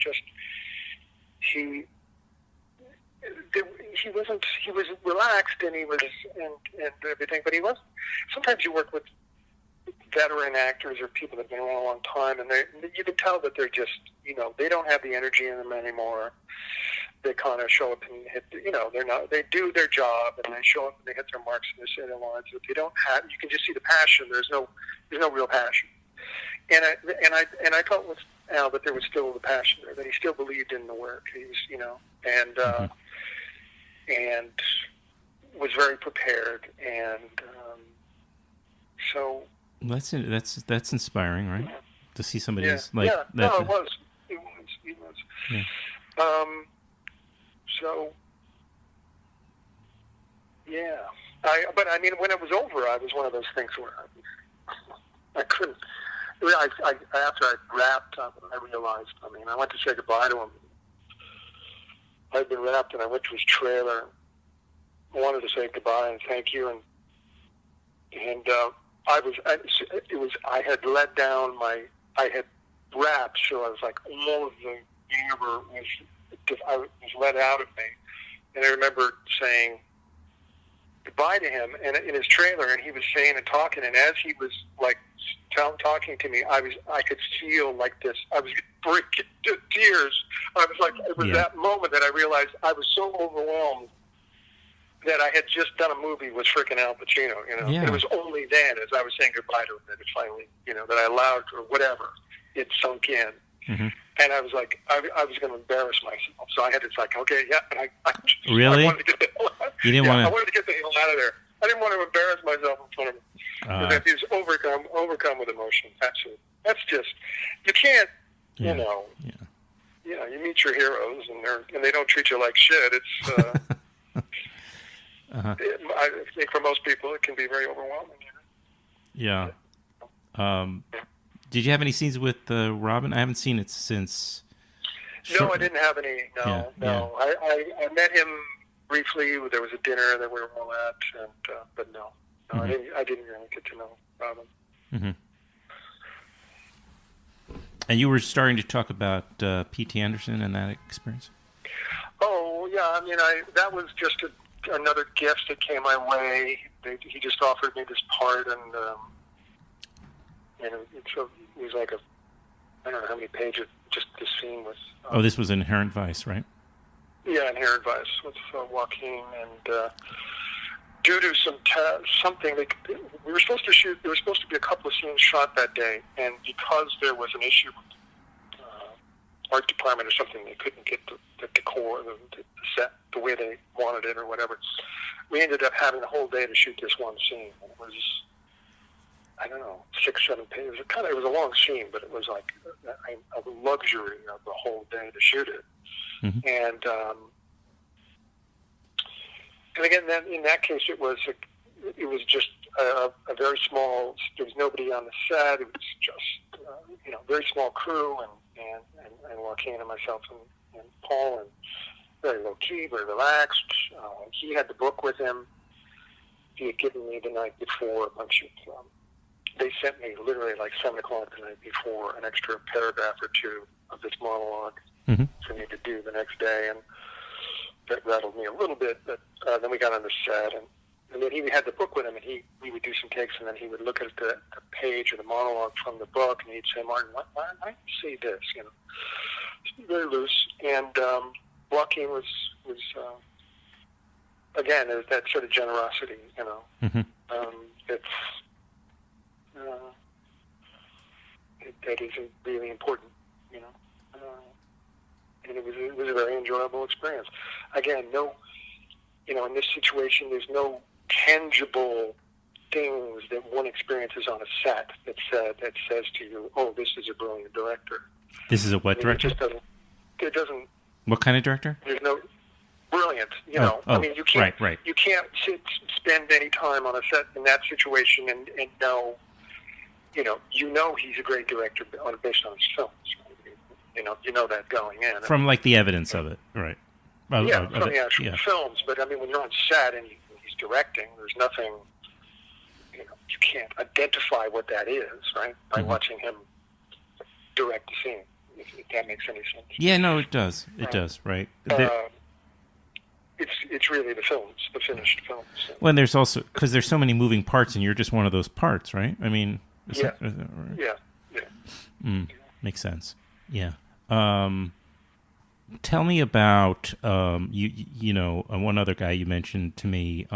was relaxed and and everything, but he was. Sometimes you work with veteran actors or people that have been around a long time, and you can tell that they're just, they don't have the energy in them anymore. They kind of show up and hit, they do their job and they show up and they hit their marks and they say their lines. But they don't have. You can just see the passion. There's no real passion. And I felt with Al that there was still the passion there, that he still believed in the work. He was, and was very prepared, and so. That's inspiring, right? To see somebody that. No, it was. Yeah. So. Yeah, but I mean, when it was over, I was one of those things where I couldn't. After I wrapped up, I realized. I mean, I went to say goodbye to him. I'd been wrapped, and I went to his trailer. I wanted to say goodbye and thank you, and I had let down I had wrapped, so I was like, all of the anger was let out of me. And I remember saying goodbye to him and in his trailer, and he was saying and talking, and as he was like talking to me, I could feel like this. I was breaking to tears. I was like, it was that moment that I realized I was so overwhelmed that I had just done a movie with frickin' Al Pacino, It was only then, as I was saying goodbye to him, that it finally, that I allowed, or whatever, it sunk in. Mm-hmm. And I was like, I was going to embarrass myself. So I had to, okay, yeah. Really? I wanted to get the hell out. I wanted to get the hell out of there. I didn't want to embarrass myself in front of him. Because he was overcome with emotion. That's just, you can't, you meet your heroes, and they don't treat you like shit. It's, I think for most people it can be very overwhelming. Yeah. Did you have any scenes with Robin? I haven't seen it since. No, I didn't have any. No. I met him briefly. There was a dinner that we were all at, but no, I didn't really get to know Robin. Mm-hmm. And you were starting to talk about P.T. Anderson and that experience. Oh yeah, I mean, that was just another gift that came my way. He just offered me this part, and it was like I don't know how many pages, just this scene with. This was Inherent Vice, right? Yeah, Inherent Vice with Joaquin, and due to something, we were supposed to shoot. There were supposed to be a couple of scenes shot that day, and because there was an issue with art department or something. They couldn't get the decor, the set the way they wanted it or whatever. We ended up having a whole day to shoot this one scene. And it was, I don't know, 6-7 pages. It was a long scene, but it was like a luxury of the whole day to shoot it. Mm-hmm. And again, then in that case, it was just a very small. There was nobody on the set. It was just very small crew, and Joaquin and myself and Paul, and very low key, very relaxed. He had the book with him. He had given me the night before a bunch of. They sent me literally like 7 o'clock the night before an extra paragraph or two of this monologue mm-hmm. for me to do the next day, and that rattled me a little bit. But then we got on the set, and then he had the book with him, and we would do some takes, and then he would look at the page or the monologue from the book, and he'd say, "Martin, why don't you say this?" Very loose. And Joaquin was again, there's that sort of generosity, Mm-hmm. That is really important, and it was a very enjoyable experience. Again, in this situation, there's no tangible things that one experiences on a set that says to you, "Oh, this is a brilliant director." This is a what director? It doesn't. What kind of director? There's no brilliant. I mean, you can't. Right. You can't spend any time on a set in that situation and know. He's a great director based on his films. You know that going in. From like the evidence of it, right? From the actual films. But I mean, when you're on set and he's directing, there's nothing. You can't identify what that is, right? By mm-hmm. watching him direct the scene, if that makes any sense. Yeah, no, it does. It does, right? It's really the films, the finished films. Well, and there's also because there's so many moving parts, and you're just one of those parts, right? I mean, is that right? Yeah. Makes sense. Yeah. Tell me about one other guy you mentioned to me.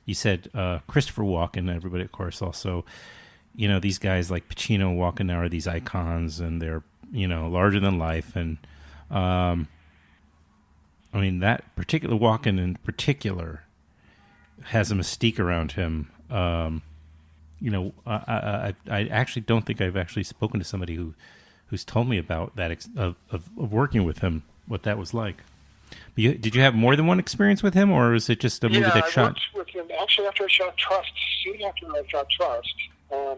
You said Christopher Walken. Everybody, of course, also. These guys like Pacino and Walken now are these icons, and they're larger than life. And I mean that particular Walken in particular has a mystique around him. I actually don't think I've actually spoken to somebody who's told me about that of working with him, what that was like. But did you have more than one experience with him, or is it just a movie that shot? I worked with him actually after I shot Trust. Soon after I shot Trust, I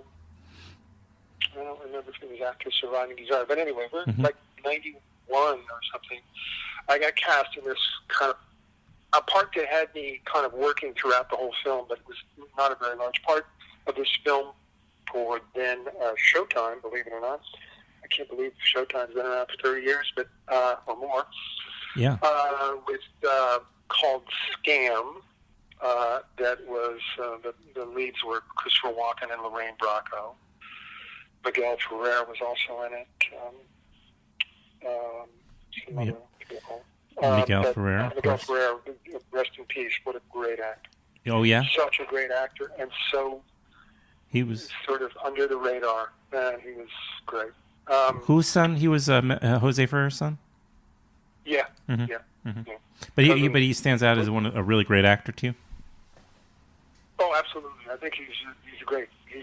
don't remember if it was after Surviving Desire, but anyway, we're mm-hmm. like 91 or something. I got cast in this kind of a part that had me kind of working throughout the whole film, but it was not a very large part of this film for then Showtime, believe it or not. I can't believe Showtime's been around for 30 years, but or more. Yeah. Called Scam. That was the leads were Christopher Walken and Lorraine Bracco. Miguel Ferrer was also in it. Miguel Ferrer. Miguel Ferrer, rest in peace. What a great actor. Oh yeah. Such a great actor, and so he was sort of under the radar. He was great. Whose son? He was Jose Ferrer's son. Yeah, mm-hmm. yeah. Mm-hmm. But he stands out as a really great actor too. Oh, absolutely. I think he's great. He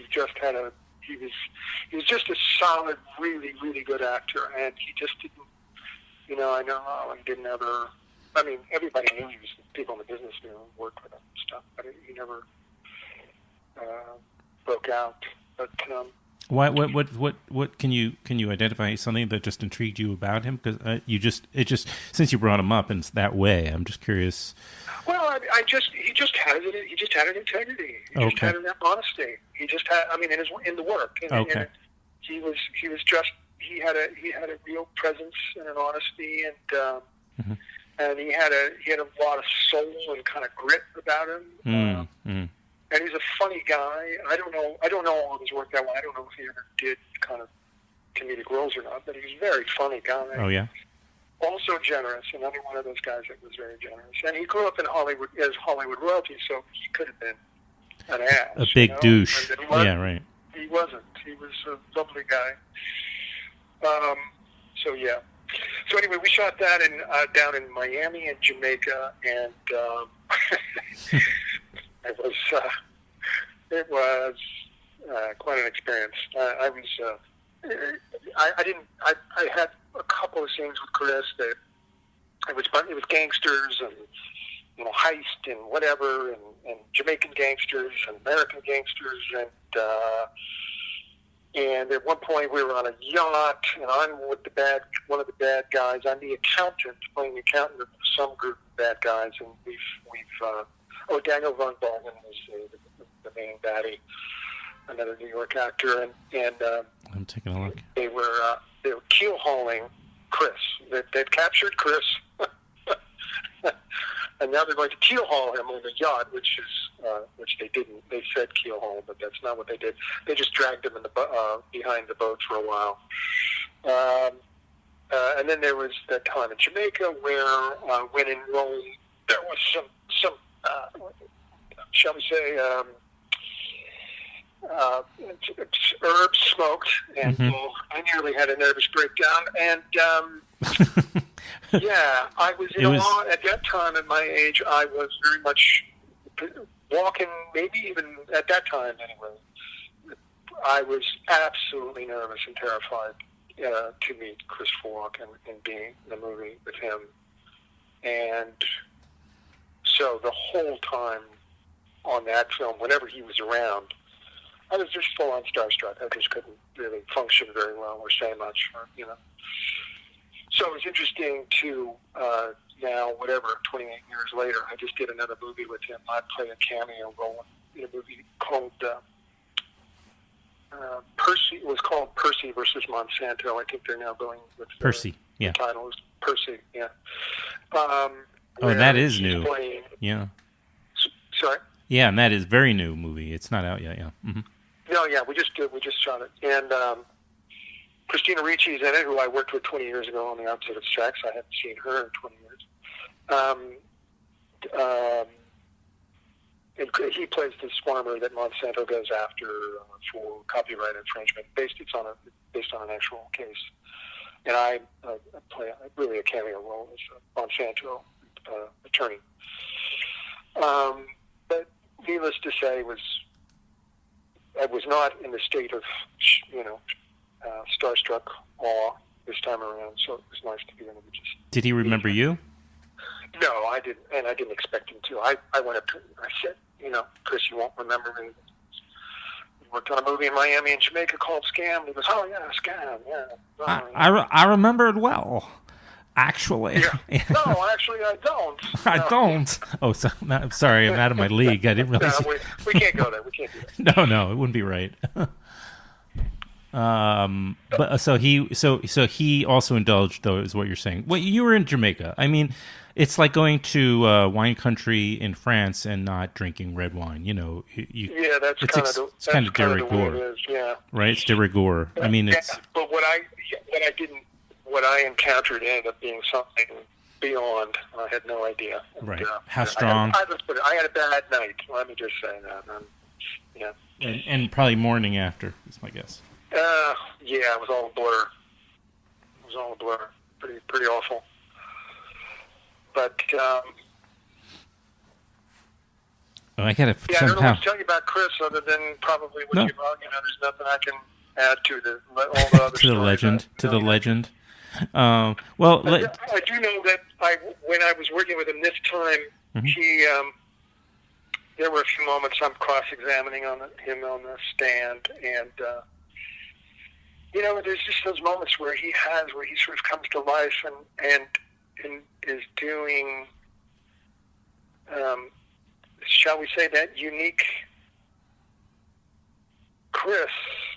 was just a solid, really, really good actor, and he just didn't. I know he didn't ever. I mean, everybody knew he was. People in the business worked with him and stuff, but he never broke out. But what can you identify something that just intrigued you about him? Because since you brought him up in that way, I'm just curious. Well, he just had an integrity. He just had an honesty. He just had. I mean, in the work. Okay. He had a real presence and an honesty, and mm-hmm. and he had a lot of soul and kind of grit about him. And he's a funny guy. I don't know all of his work that well. I don't know if he ever did kind of comedic roles or not, but he's a very funny guy. Oh yeah. Also generous, another one of those guys that was very generous. And he grew up in Hollywood as Hollywood royalty, so he could have been an ass. A big douche. Yeah, right. He wasn't. He was a lovely guy. So yeah. So anyway, we shot that down in Miami and Jamaica, and it was quite an experience. I had a couple of scenes with Chris that it was gangsters and heist and whatever, and Jamaican gangsters and American gangsters, and at one point we were on a yacht, and I'm with one of the bad guys. I'm the accountant, playing the accountant of some group of bad guys, and we've Daniel Von Bargen was the main baddie, another New York actor, and I'm taking a look. They were keel hauling Chris. They'd captured Chris, and now they're going to keel haul him on the yacht, which they didn't. They said keel haul, but that's not what they did. They just dragged him behind the boat for a while. And then there was that time in Jamaica where when in Rome there was some shall we say, herbs smoked, and I nearly had a nervous breakdown. And yeah, I was at that time at my age, I was very much walking, maybe even at that time anyway, I was absolutely nervous and terrified to meet Chris Roeg and be in the movie with him. And so the whole time on that film, whenever he was around, I was just full on starstruck. I just couldn't really function very well or say much, So it was interesting to now, 28 years later, I just did another movie with him. I play a cameo role in a movie called Percy. It was called Percy versus Monsanto. I think they're now going with Percy. Yeah. The title is Percy. Yeah. That is new. Playing, yeah. Sorry. Yeah, and that is very new movie. It's not out yet. Yeah. Mm-hmm. No, yeah, we just shot it, and Christina Ricci's in it, who I worked with 20 years ago on the opposite of sex. I haven't seen her in 20 years. And he plays this farmer that Monsanto goes after for copyright infringement. It's based on an actual case, and I play really a cameo role as a Monsanto attorney. But needless to say, I was not in the state of starstruck awe this time around. So it was nice to be able to just. Did he remember you? No, I didn't, and I didn't expect him to. I went up to him and I said, Chris, you won't remember me. We worked on a movie in Miami and Jamaica called Scam. He goes, oh, yeah, Scam, yeah. I remember it well, actually. Yeah. No, actually, I don't. I don't. Oh, I'm sorry, I'm out of my league. I didn't really. No, we can't go there. We can't do that. No, it wouldn't be right. But so he also indulged, though, is what you're saying. Well, you were in Jamaica. I mean, it's like going to wine country in France and not drinking red wine. Yeah, that's kind of de rigueur. Yeah, right. It's de rigueur. I mean, it's. But what I encountered ended up being something beyond. I had no idea. Right. How strong? I had a bad night. Let me just say that. Yeah. And probably morning after is my guess. Yeah, it was all a blur. Pretty awful. But I gotta I don't know what to tell you about Chris other than probably what you've there's nothing I can add to all the other to the legend. To the legend. I do know that when I was working with him this time, he there were a few moments I'm cross-examining him on the stand, and there's just those moments where he sort of comes to life and is doing, shall we say, that unique Chris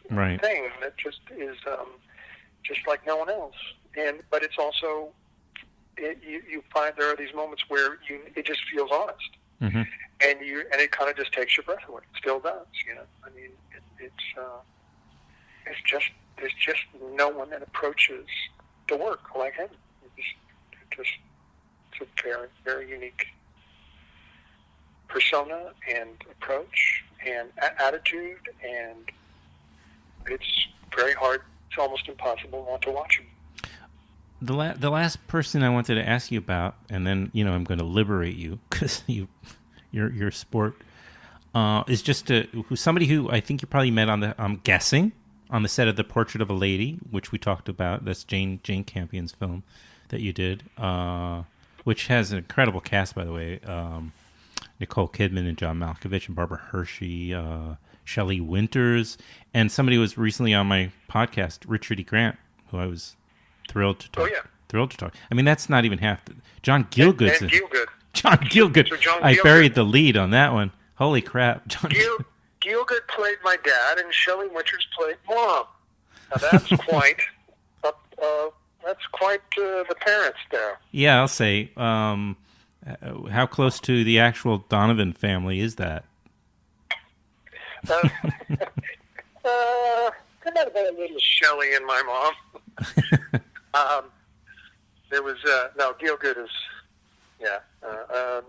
thing that just is just like no one else. But it's also you find there are these moments where it just feels honest, and it kind of just takes your breath away. It still does, I mean, there's just no one that approaches the work like him. It's a very, very unique persona and approach and attitude, and it's very hard. It's almost impossible not to watch him. the last person I wanted to ask you about, and then I'm going to liberate you because your sport is just somebody who I think you probably met on I'm guessing on the set of The Portrait of a Lady, which we talked about. That's Jane Campion's film that you did, which has an incredible cast, by the way. Nicole Kidman and John Malkovich and Barbara Hershey, Shelley Winters, and somebody who was recently on my podcast, Richard E. Grant, who I was thrilled to talk. Oh, yeah. Thrilled to talk. I mean, that's not even half. John Gielgud. And Gielgud. John Gielgud. So I buried the lead on that one. Holy crap. Gielgud played my dad, and Shelley Winters played Mom. Now that's quite the parents there. Yeah, I'll say. How close to the actual Donovan family is that? There might have been a little Shelley and my mom. There was no Gielgud is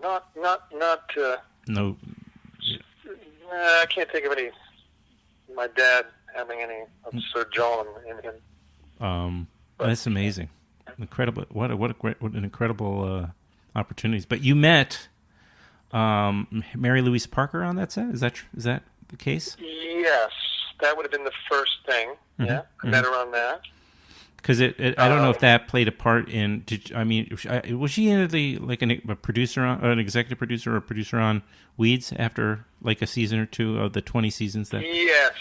not no. I can't think of any. My dad having any absurd John in him. That's amazing, incredible. What an incredible opportunities. But you met Mary Louise Parker on that set. Is that the case? Yes, that would have been the first thing. Mm-hmm. Yeah, I met her on that. Because I don't know if that played a part in. Was she a producer on, an executive producer or a producer on Weeds after like a season or two of the 20 seasons that? Yes.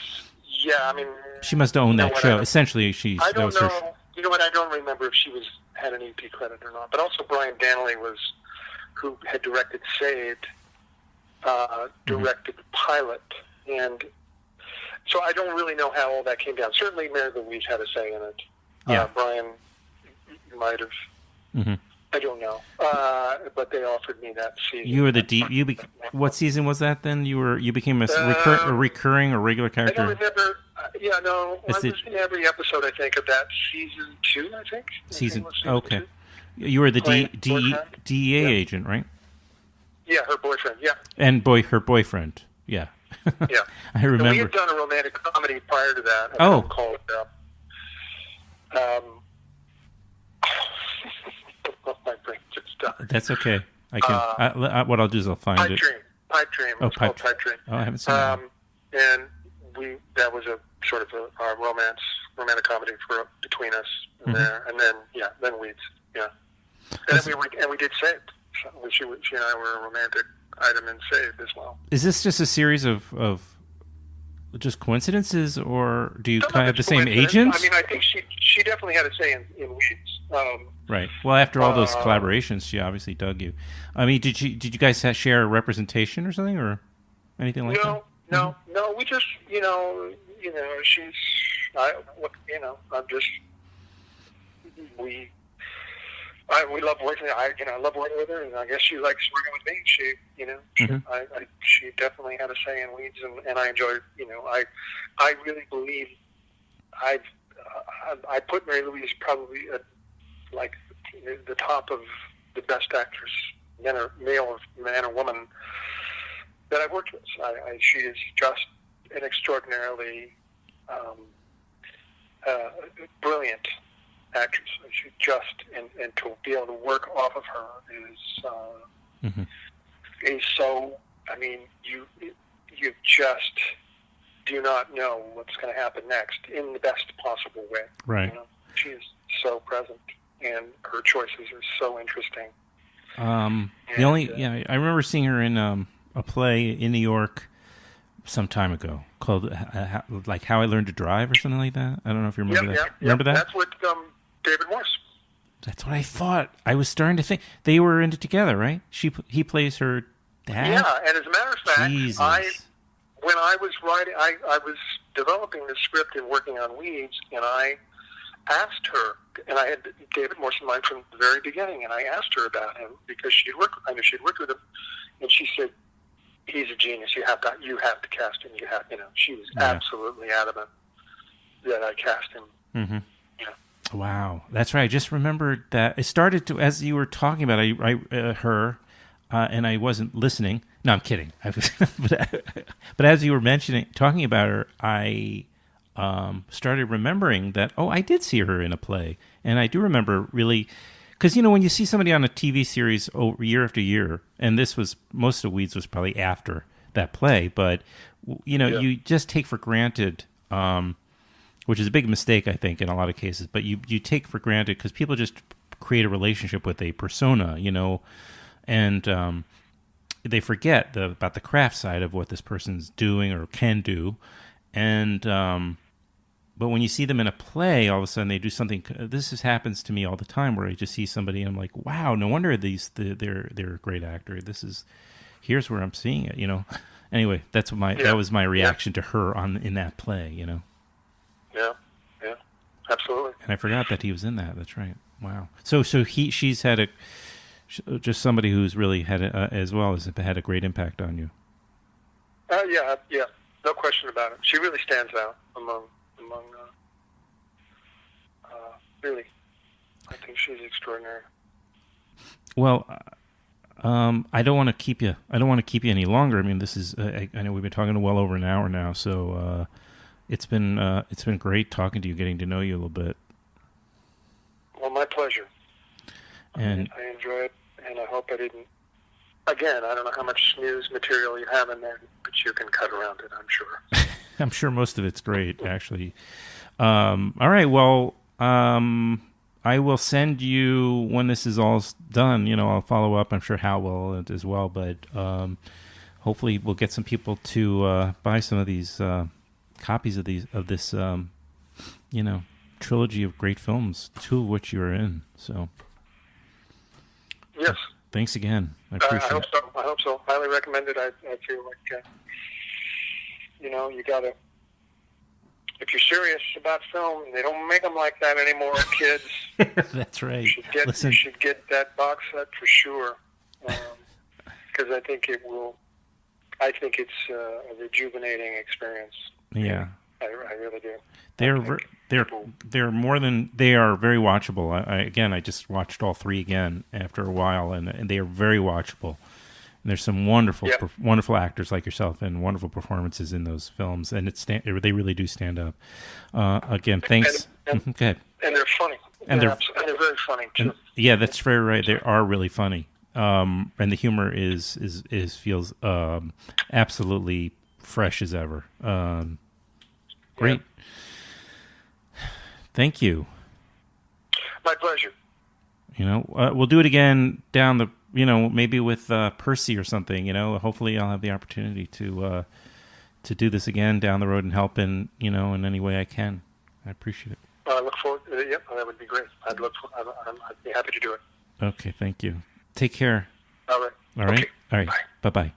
Yeah. I mean, she must have owned that show. Essentially, I don't know. You know what? I don't remember if she had an EP credit or not. But also Brian Danley who had directed Saved, directed the pilot, and so I don't really know how all that came down. Certainly, Mary Louise had a say in it. Yeah. Brian might have. Mm-hmm. I don't know, but they offered me that season. You were what season was that? Then you became a recurring or regular character. I don't remember. I was in every episode. I think of that season 2. I think season. Okay, 2. You were the DEA agent, right? Yeah, her boyfriend. Yeah, and her boyfriend. Yeah. Yeah, I remember. And we had done a romantic comedy prior to that. Called. My brain just died. That's okay. I can. What I'll do is I'll find it. Pipe Dream. It's called Pipe Dream. Oh, I haven't seen that. And that was a sort of a romantic comedy between us there, and then Weeds. Yeah, and then we did Saved. She and I were a romantic item in Saved as well. Is this just a series of just coincidences, or do you kind of have the same agent? I mean, I think she definitely had a say in Weeds. Right. Well, after all those collaborations, she obviously dug you. I mean, did you guys share a representation or something, or anything like that? No. We just, she's, I'm just, we love working. I love working with her, and I guess she likes working with me. She definitely had a say in Weeds, and I enjoyed. I really believe I put Mary Louise probably at like the top of the best actress, man or woman that I've worked with. She is just an extraordinarily brilliant actress. She and to be able to work off of her is so. I mean, you just do not know what's going to happen next in the best possible way. Right. She is so present, and her choices are so interesting. I remember seeing her in a play in New York some time ago called like How I Learned to Drive or something like that. I don't know if you remember that. Remember that? That's with David Morse. That's what I thought. I was starting to think they were in it together, right? He plays her dad. Yeah, and as a matter of fact, when I was writing, I was developing the script and working on Weeds, and I asked her, and I had David Morse in mind from the very beginning, and I asked her about him because I knew she'd worked with him, and she said, "He's a genius. You have to cast him. She was absolutely adamant that I cast him." Mm-hmm. Wow, that's right. I just remembered that it started to, as you were talking about her, and I wasn't listening. No, I'm kidding. But as you were talking about her, I started remembering that. Oh, I did see her in a play, And I do remember really, because, you know, when you see somebody on a TV series over year after year, and this was, most of Weeds was probably after that play, but, you know, you just take for granted, which is a big mistake, I think, in a lot of cases, but you take for granted because people just create a relationship with a persona, you know, and they forget about the craft side of what this person's doing or can do. And but when you see them in a play, all of a sudden they do something. Happens to me all the time, where I just see somebody and I'm like, wow, no wonder they're a great actor. Here's where I'm seeing it, you know. Anyway, that was my reaction to her in that play, you know. Yeah, absolutely. And I forgot that he was in that. That's right. Wow. So she's had just somebody who's really had as well as had a great impact on you. Yeah, no question about it. She really stands out among really. I think she's extraordinary. Well, I don't want to keep you. I don't want to keep you any longer. I mean, this is. I know we've been talking well over an hour now, so it's been great talking to you, getting to know you a little bit. Well, my pleasure. And I enjoy it, and I hope I didn't. Again, I don't know how much news material you have in there, but you can cut around it, I'm sure. I'm sure most of it's great, actually. All right, well, I will send you, when this is all done, you know, I'll follow up. I'm sure Hal will as well, but hopefully we'll get some people to buy some of these copies of this, you know, trilogy of great films, two of which you're in. So, yes. Thanks again. I appreciate it. I hope so. Highly recommend it. I feel like, you know, you got to, if you're serious about film, they don't make them like that anymore, kids. That's right. You should get that box set for sure, because I think it's a rejuvenating experience. Yeah. I really do. They're more than, they are very watchable. I just watched all three again after a while, and they are very watchable. And there's some wonderful actors like yourself and wonderful performances in those films, and they really do stand up. Again, thanks. And Go ahead. And they're funny. And they're very funny too. Yeah, that's very right. They are really funny, and the humor feels absolutely fresh as ever. Great. Yeah. Thank you. My pleasure. You know, we'll do it again down the, you know, maybe with Percy or something. You know, hopefully I'll have the opportunity to do this again down the road and help in any way I can. I appreciate it. I look forward to it. Yep, that would be great. I'd be happy to do it. Okay, thank you. Take care. All right. All right. Okay. All right. Bye-bye.